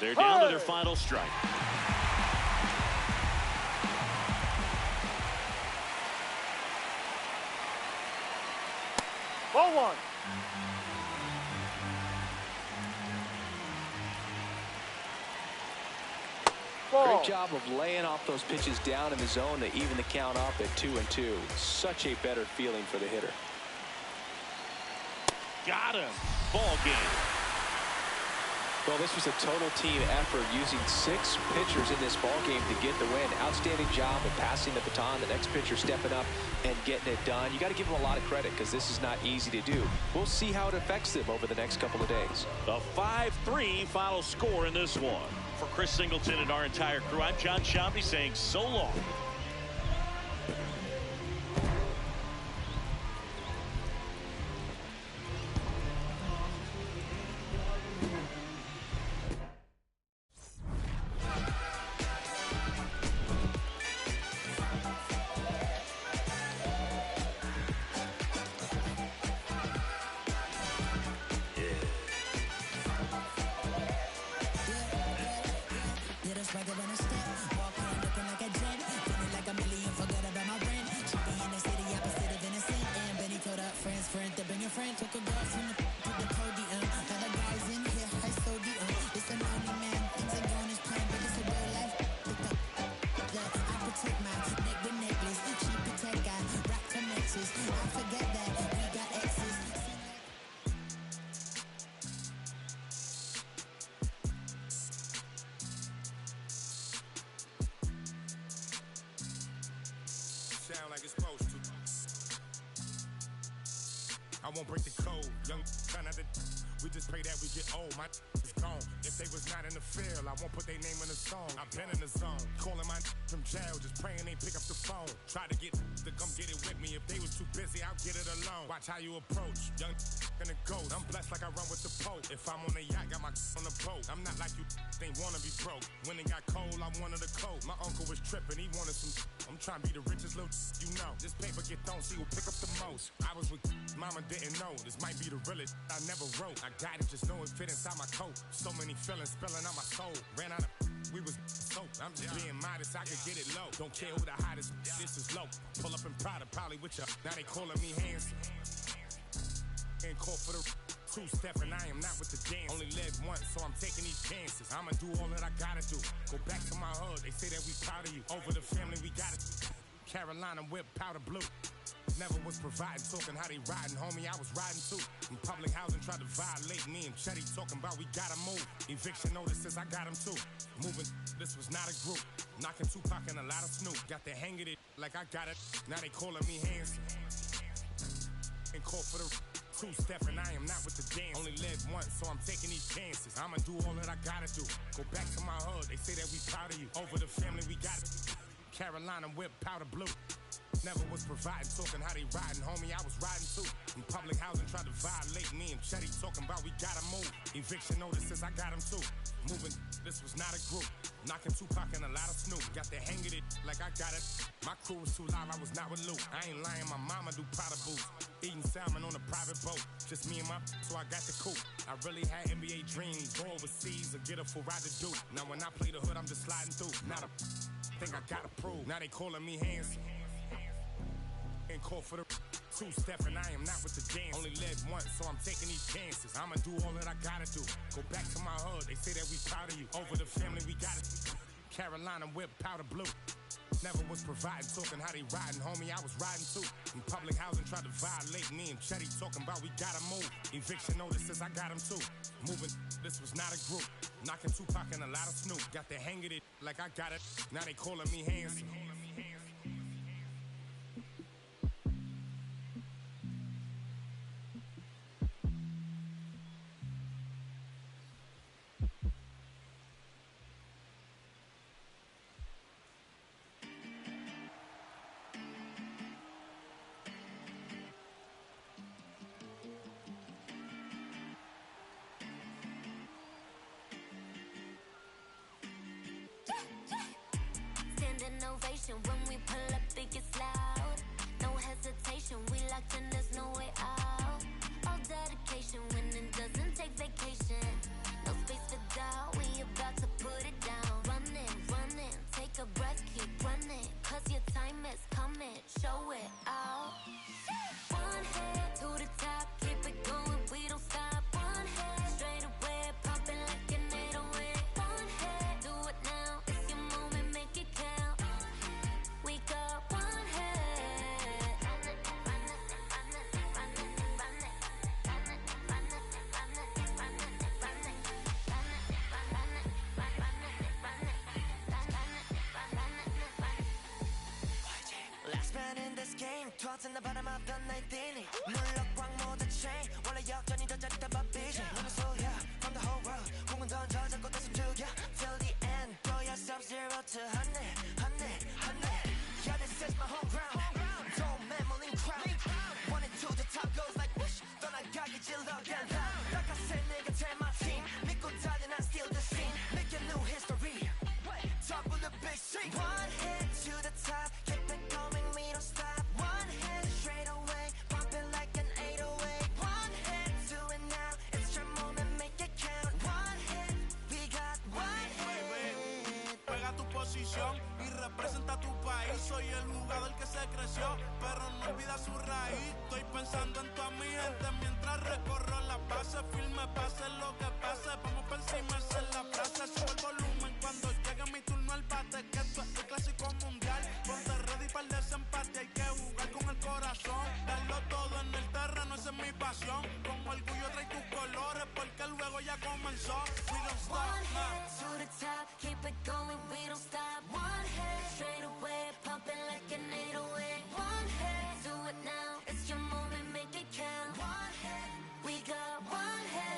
[SPEAKER 2] They're down to their final strike.
[SPEAKER 4] Ball 1. Ball.
[SPEAKER 3] Great job of laying off those pitches down in the zone to even the count up at 2-2. Such a better feeling for the hitter.
[SPEAKER 2] Got him. Ball game.
[SPEAKER 3] Well, this was a total team effort, using 6 pitchers in this ball game to get the win. Outstanding job of passing the baton. The next pitcher stepping up and getting it done. You got to give them a lot of credit because this is not easy to do. We'll see how it affects them over the next couple of days.
[SPEAKER 2] The 5-3 final score in this one. For Chris Singleton and our entire crew, I'm John Sciambi saying so long.
[SPEAKER 6] Like it's supposed to. I won't break the code. Young son of the. We just pray that we get old. My is gone. If they was not in the field, I won't put their name in the song. I've been in the zone. Calling my from jail, just praying they pick up the phone. Try to get to come get it with me. If they was too busy, I'll get it alone. Watch how you approach. Young and a ghost. I'm blessed like I run with the Pope. If I'm on the yacht, got my on the boat. I'm not like you. They wanna be broke. When it got cold, I wanted a coat. My uncle was tripping. He wanted some. I'm trying to be the richest little you know. This paper get thrown, see who pick up the most. I was with mama, didn't know. This might be the realest I never wrote. I got it, just know it fit inside my coat. So many feelings spilling out my soul. Ran out of we was soap. I'm just being modest, I could get it low. Don't care who the hottest, this is low. Pull up in Prada, probably with ya. Now they calling me handsome. And call for the two-step, and I am not with the dance. Only live once, so I'm taking these chances. I'ma do all that I gotta do. Go back to my hood, they say that we proud of you. Over the family, we got it. Carolina whip, powder blue. Never was providing, talking how they riding, homie, I was riding too. In public housing, tried to violate me and Chetty talking about we gotta move. Eviction notices, I got them too. Moving, this was not a group. Knocking Tupac and a lot of Snoop. Got their hang it like I got it. Now they calling me handsome. And call for the two-step, and I am not with the dance. Only live once, so I'm taking these chances. I'ma do all that I gotta do. Go back to my hood, they say that we proud of you. Over the family, we got it. Carolina whip, powder blue. Never was providing, talking how they riding, homie, I was riding too. In public housing, tried to violate me and Chetty talking about we gotta move. Eviction notices, I got them too. Moving, this was not a group. Knocking Tupac and a lot of Snoop. Got the hang of it like I got it. My crew was too live, I was not with Luke. I ain't lying, my mama do Prada boots. Eating salmon on a private boat. Just me and my so I got the coupe. I really had NBA dreams. Go overseas or get a full ride to do. Now when I play the hood, I'm just sliding through. Not a thing I gotta prove. Now they calling me handsome. And call for the two-step, and I am not with the dance. Only live once, so I'm taking these chances. I'ma do all that I gotta do. Go back to my hood, they say that we proud of you. Over the family, we got it. Carolina whip, powder blue. Never was providing, talking how they riding, homie, I was riding too. In public housing, tried to violate me and Chetty talking about we gotta move. Eviction notices, I got them too. Moving, this was not a group. Knocking Tupac and a lot of Snoop. Got the hang of it like I got it. Now they calling me handsome.
[SPEAKER 7] Ovation when we pull up, it gets loud. No hesitation, we locked in, there's no way out. All dedication when it doesn't take vacation. No space for doubt, we about to put it down. Running, take a breath, keep running. Cause your time is coming, show it out. One head to the top, keep it going, we don't stop. One head, straight away, popping like an 808. One head, do it now, it's your moment, make it count. We got one head.
[SPEAKER 8] in this game tossing the bottom of the night inning 물럭광 모두 chain 원래 역전이 더 짜릿한 바삐지 너는 소야 from the whole world 공은 던져 잡고 다 숨죽여 till the end throw yourself 0 to 100 yeah this is my home ground don't memory crowd one and two the top goes like whoosh 떠나가기 질러간 like I said nigga tell my team 믿고 달려 난 still the scene make a new history top of the big scene one hit to the top keep it going we don't stop one hit straight away pump it like an 808 one hit do it now it's your moment make it count one hit we got one hit
[SPEAKER 9] pega tu posición y representa tu país soy el jugador que se creció pero no olvida su raíz estoy pensando en toda mi gente mientras recorro la base firme pase lo que pase vamos por encima esa es la frase sube el volumen cuando llegue mi turno al bate que esto es el clásico mundial ponte ready para el desempate hay que jugar con el corazón darlo todo en el terreno esa es mi pasión con orgullo trae tus colores porque el juego ya comenzó we don't stop
[SPEAKER 8] one hit to the top keep it going we don't stop one hit straight away pumping like an 808 one hit do it now it's your moment make it count one hit we got one hit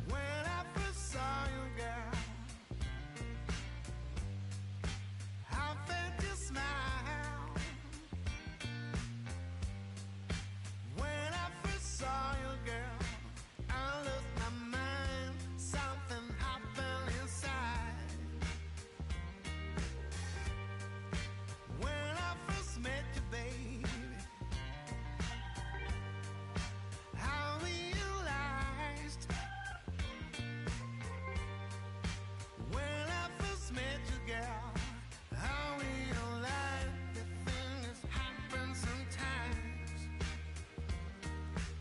[SPEAKER 9] when I first saw you girl I felt your smile when I first saw you girl I lost my mind something happened inside when I first met you baby I realized when I first met you girl I realized that things happen sometimes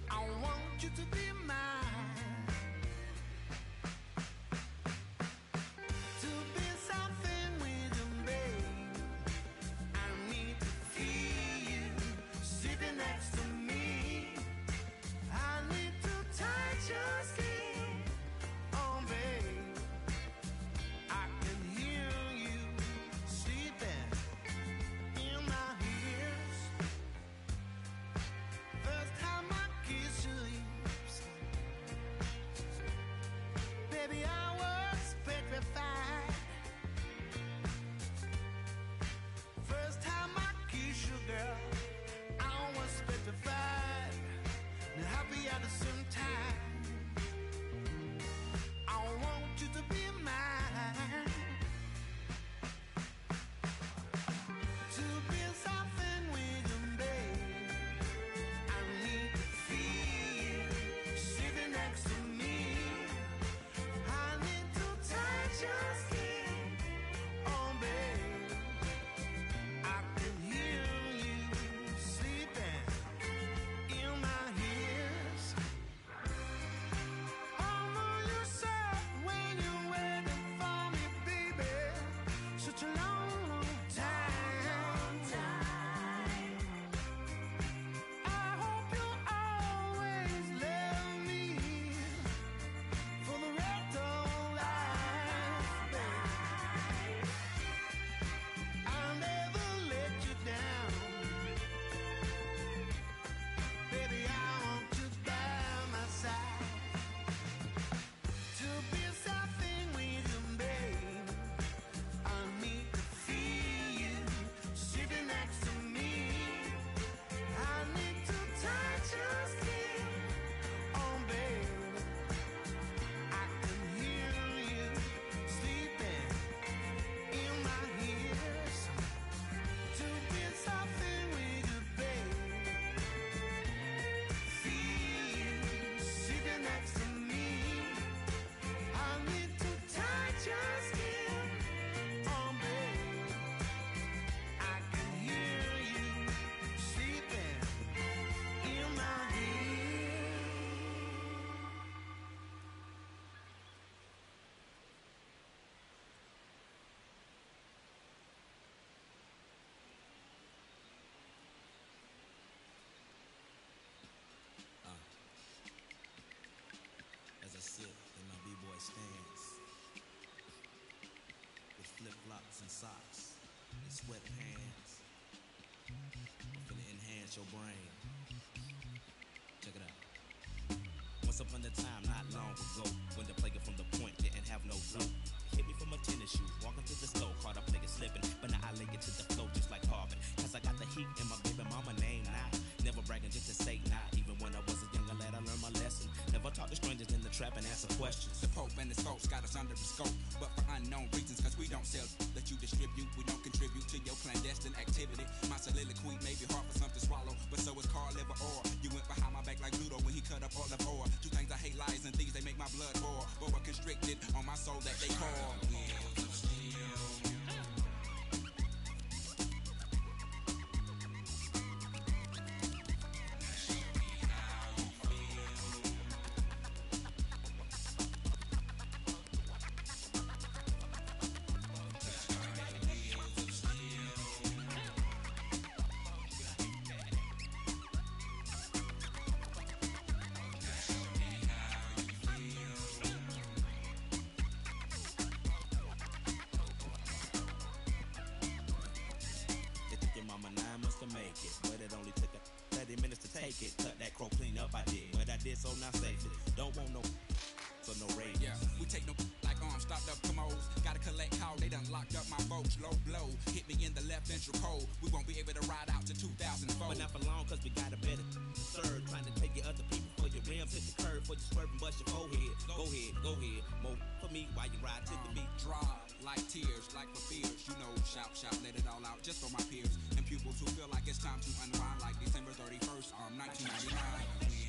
[SPEAKER 9] I want you to be mine to be something with you babe I need to feel you sitting next to me I need to touch your skin oh babe I can hear you sleeping in my ears first time I kiss your lips
[SPEAKER 10] sweatpants. I'm finna enhance your brain. Check it out. Once upon a time, not long ago, when the player from the point didn't have no flow. Hit me from a tennis shoe, walking through the store, caught a player slipping, but now I lay it to the flow just like Harvard. Cause I got the heat in my baby mama name now. Never bragging just to say nah. Even when I was a younger lad, I learned my lesson. Never talk to strangers in the trap and answer questions.
[SPEAKER 11] The Pope and the scopes got us under the scope, but for unknown reasons, cause we don't sell that you distribute. We don't contribute to your clandestine activity. My soliloquy may be hard for some to swallow, but so is Carl Liver Orr. You went behind my back like Pluto when he cut up all of ore. Two things I hate, lies and thieves, they make my blood boil. But we're constricted on my soul that they call wheels of steel.
[SPEAKER 10] So now safely, don't want no, so no rage.
[SPEAKER 11] Yeah, we take no like stopped up commodes. Gotta collect call, they done locked up my folks. Low blow, hit me in the left ventricle. We won't be able to ride out to 2004.
[SPEAKER 10] But not for long, cause we got a better serve. Trying to take your other people for your rims, hit the curve for your swerving, bust your forehead. Go ahead, more for me while you ride to the beat.
[SPEAKER 11] Draw like tears, like for fears. You know, shout, let it all out just for my peers and pupils who feel like it's time to unwind like December 31st, 1999.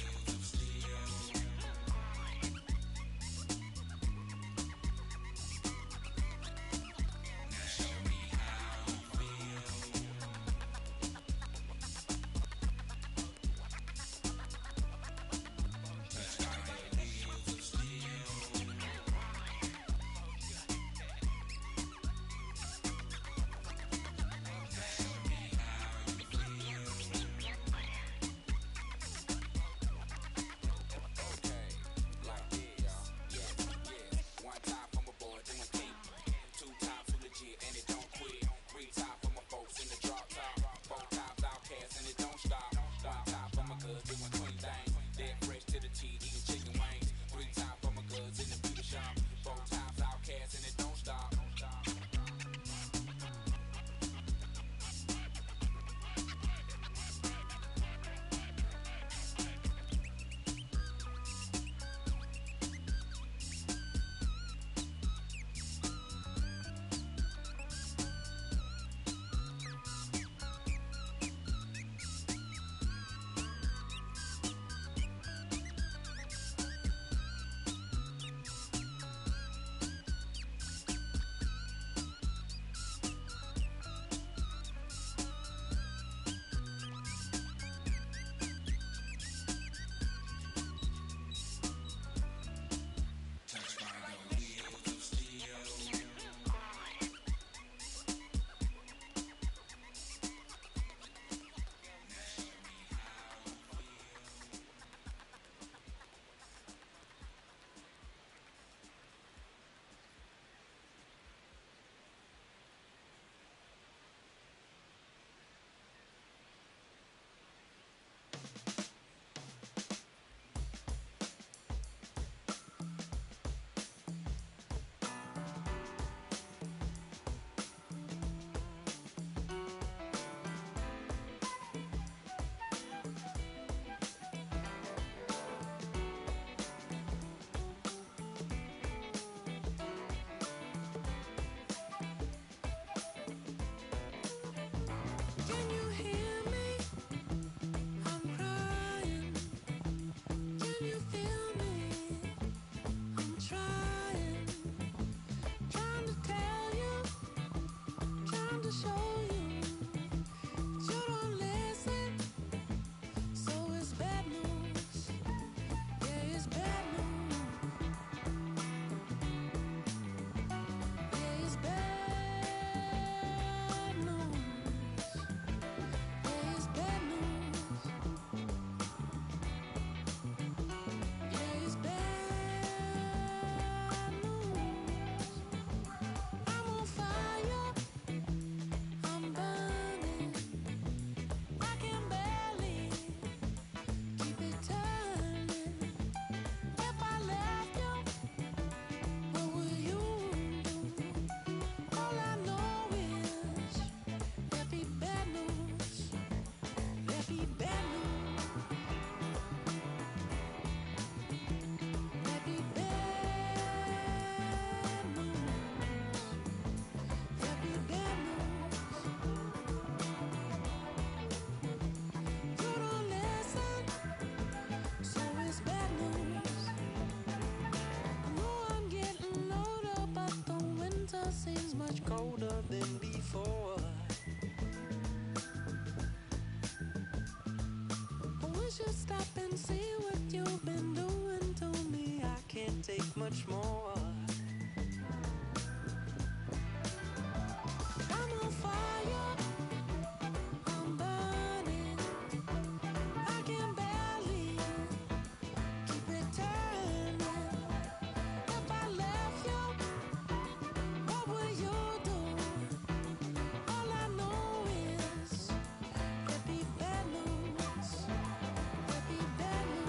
[SPEAKER 8] Please just stop and see what you've been doing to me. I can't take much more. I'm on fire. I'm burning. I can barely keep it turning. If I left you, what would you do? All I know is there'd be bad news. There'd be bad news.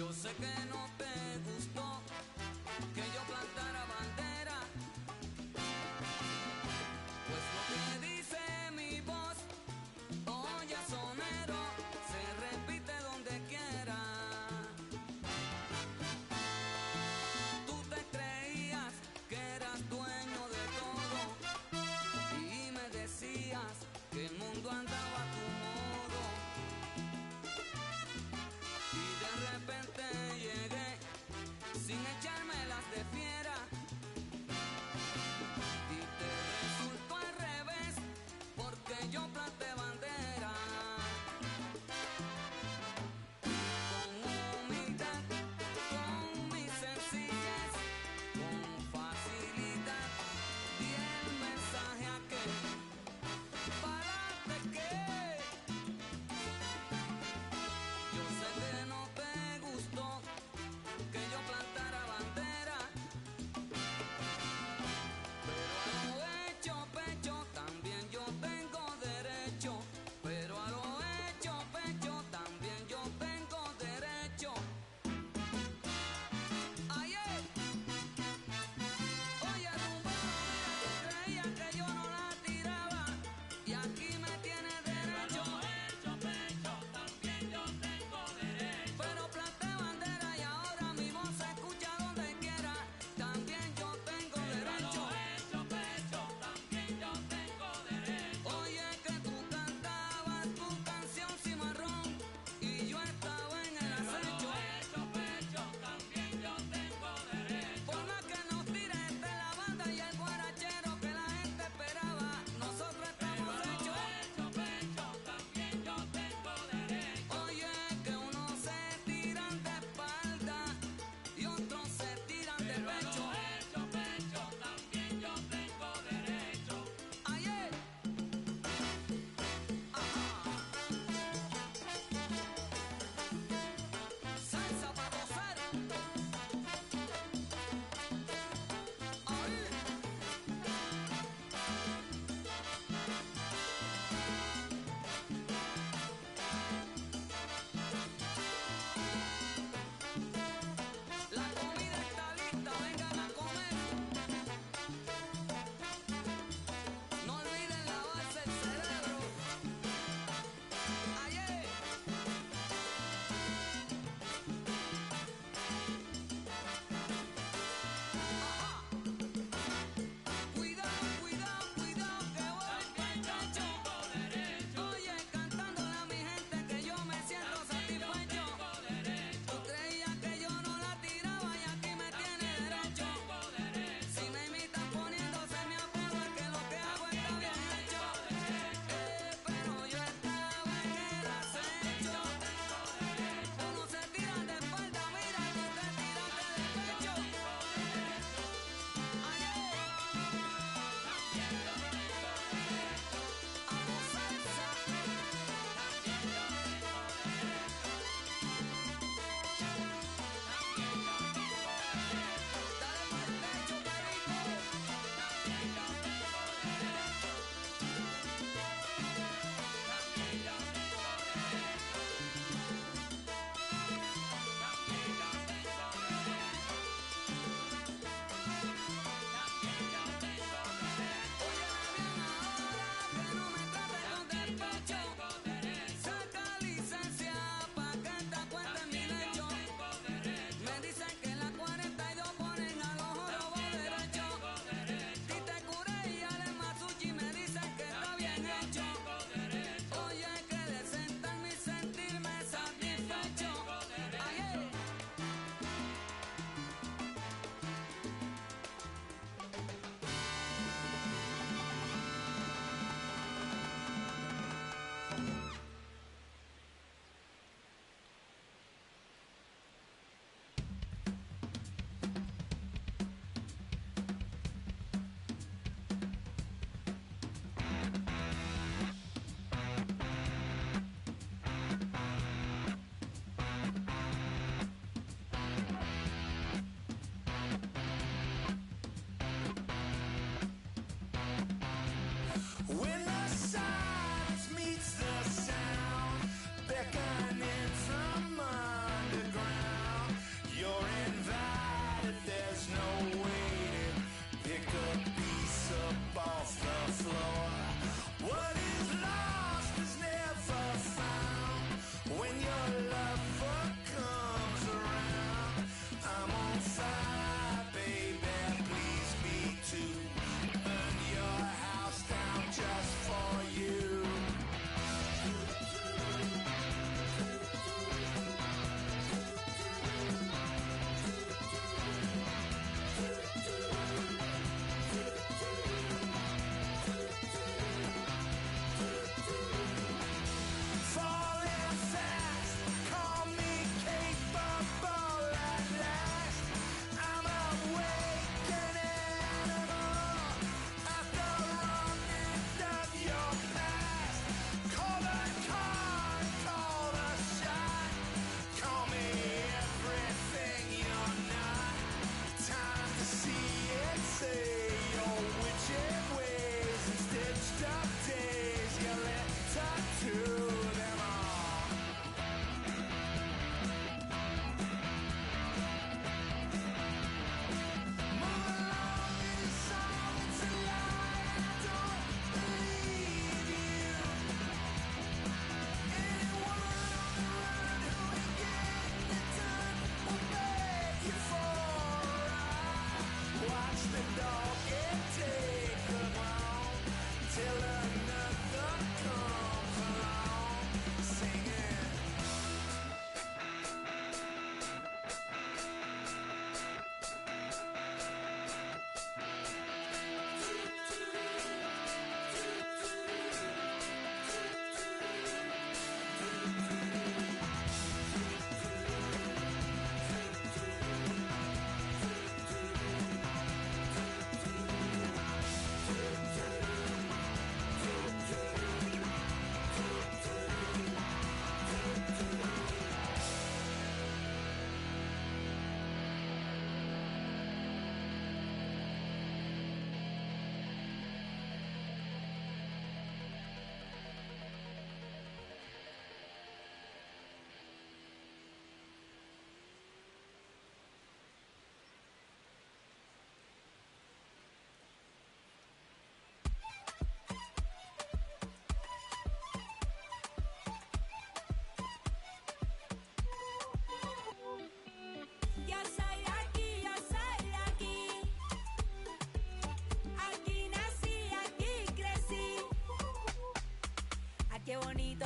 [SPEAKER 12] Yo sé que no te gustó que yo plantara bandera, pues lo que dice mi voz, oye sonero, se repite donde quiera. Tú te creías que eras dueño de todo y me decías que el mundo andaba a tu modo, y de repente llegué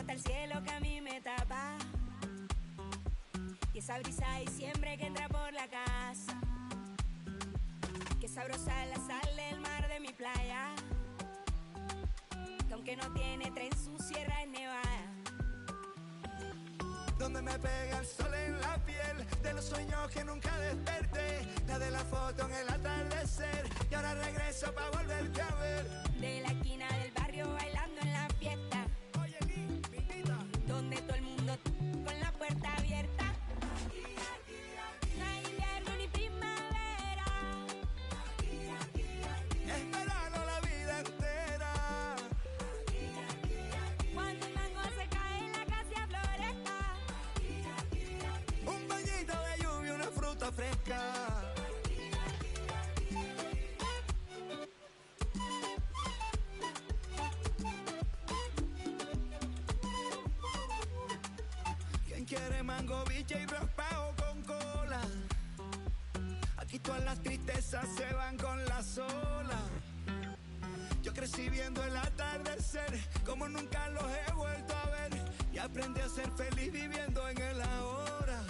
[SPEAKER 13] explota el cielo que a mí me tapa. Y esa brisa de diciembre que entra por la casa. Qué sabrosa la sal del mar de mi playa. Que aunque no tiene tren, su sierra es nevada.
[SPEAKER 8] Donde me pega el sol en la piel, de los sueños que nunca desperté, la de la foto en el atardecer, y ahora regreso pa' volverte a ver.
[SPEAKER 13] De la esquina del barrio bailando en la fiesta.
[SPEAKER 8] Oye, mi vida.
[SPEAKER 13] Donde todo el mundo con la puerta abierta. No hay invierno ni primavera.
[SPEAKER 8] Es verano la vida entera.
[SPEAKER 13] Cuando el mango se cae en la casa floresta.
[SPEAKER 8] Un bañito de lluvia, una fruta fresca. ¿Quién quiere mango, biche y raspado con cola? Aquí todas las tristezas se van con la sola. Yo crecí viendo el atardecer como nunca los he vuelto a ver, y aprendí a ser feliz viviendo en el ahora.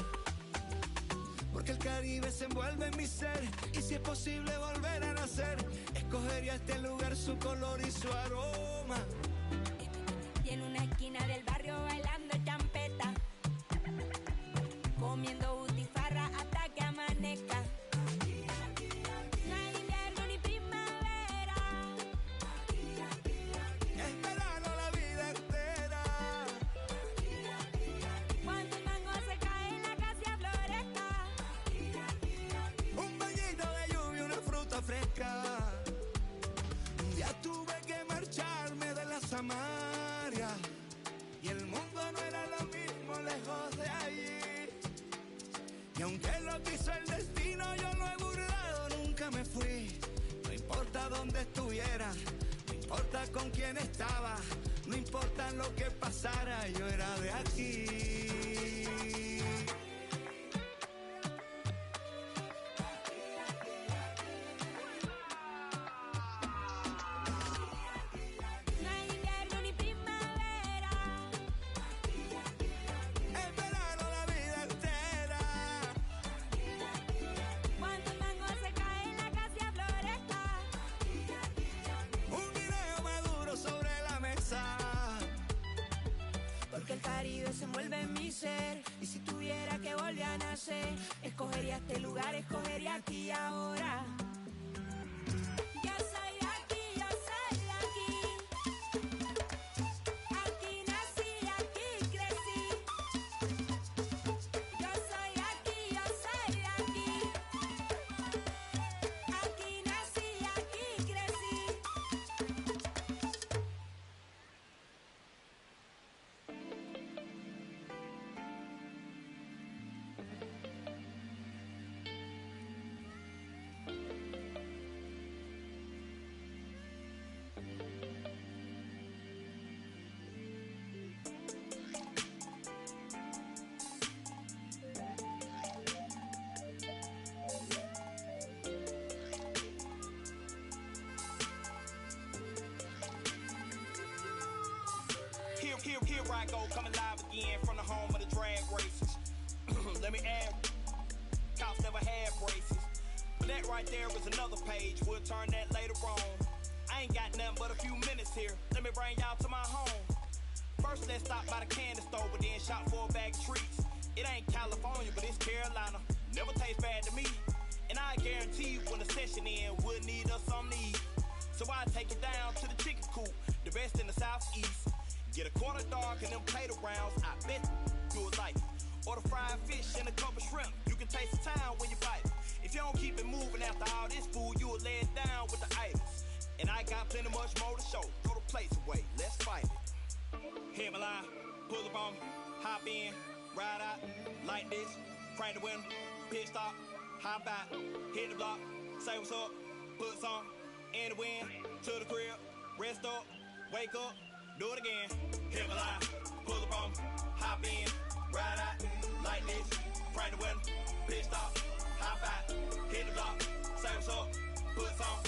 [SPEAKER 8] Porque el Caribe se envuelve en mi ser, y si es posible volver a nacer, escogería este lugar, su color y su aroma.
[SPEAKER 13] Y en una esquina del barrio bailando champeta, comiendo butifarra hasta que amanezca. No hay invierno ni primavera.
[SPEAKER 8] Es verano la vida entera.
[SPEAKER 13] Cuando el mango se cae en la casa floresta.
[SPEAKER 8] Un bañito de lluvia, una fruta fresca. Un día tuve que marcharme de la Samaria, y el mundo no era lo mismo lejos de allí. Y aunque lo quiso el destino, yo lo he burlado, nunca me fui. No importa dónde estuviera, no importa con quién estaba, no importa lo que pasara, yo era de aquí.
[SPEAKER 13] No hay invierno ni primavera.
[SPEAKER 8] Es verano la vida entera.
[SPEAKER 13] Cuando el mango se cae en la casa floresta.
[SPEAKER 8] Un guineo maduro sobre la mesa.
[SPEAKER 13] Porque el Caribe se envuelve en mi ser, y si tuviera que volver a nacer, escogería este lugar, escogería aquí y ahora. Yo soy de aquí, yo soy de aquí. Aquí nací, aquí crecí. Yo soy de aquí, yo soy de aquí. Aquí nací, aquí crecí.
[SPEAKER 10] Here I go, coming live again from the home of the drag races. Let me add, cops never had braces. But that right there is another page, we'll turn that later on. I ain't got nothing but a few minutes here, let me bring y'all to my home. First let's stop by the candy store, but then shop for a bag of treats. It ain't California, but it's Carolina, never tastes bad to me. And I guarantee you when the session in, we'll need us some to eat. So I take it down to the chicken coop, the best in the southeast. Get a quarter dark and them potato rounds, I bet you would like it. Order fried fish and a couple shrimp, you can taste the town when you bite it. If you don't keep it moving after all this food, you will lay it down with the items. And I got plenty much more to show, throw the plates away, let's fight it. Hit my line, pull up on me, hop in, ride out, like this, crank the window, pit stop, hop out, hit the block, say what's up, put some in the wind, to the crib, rest up, wake up, do it again. Hit my line, pull up on me, hop in, ride out, like this, crank the window, pit stop, hop out, hit the block, say what's up, put some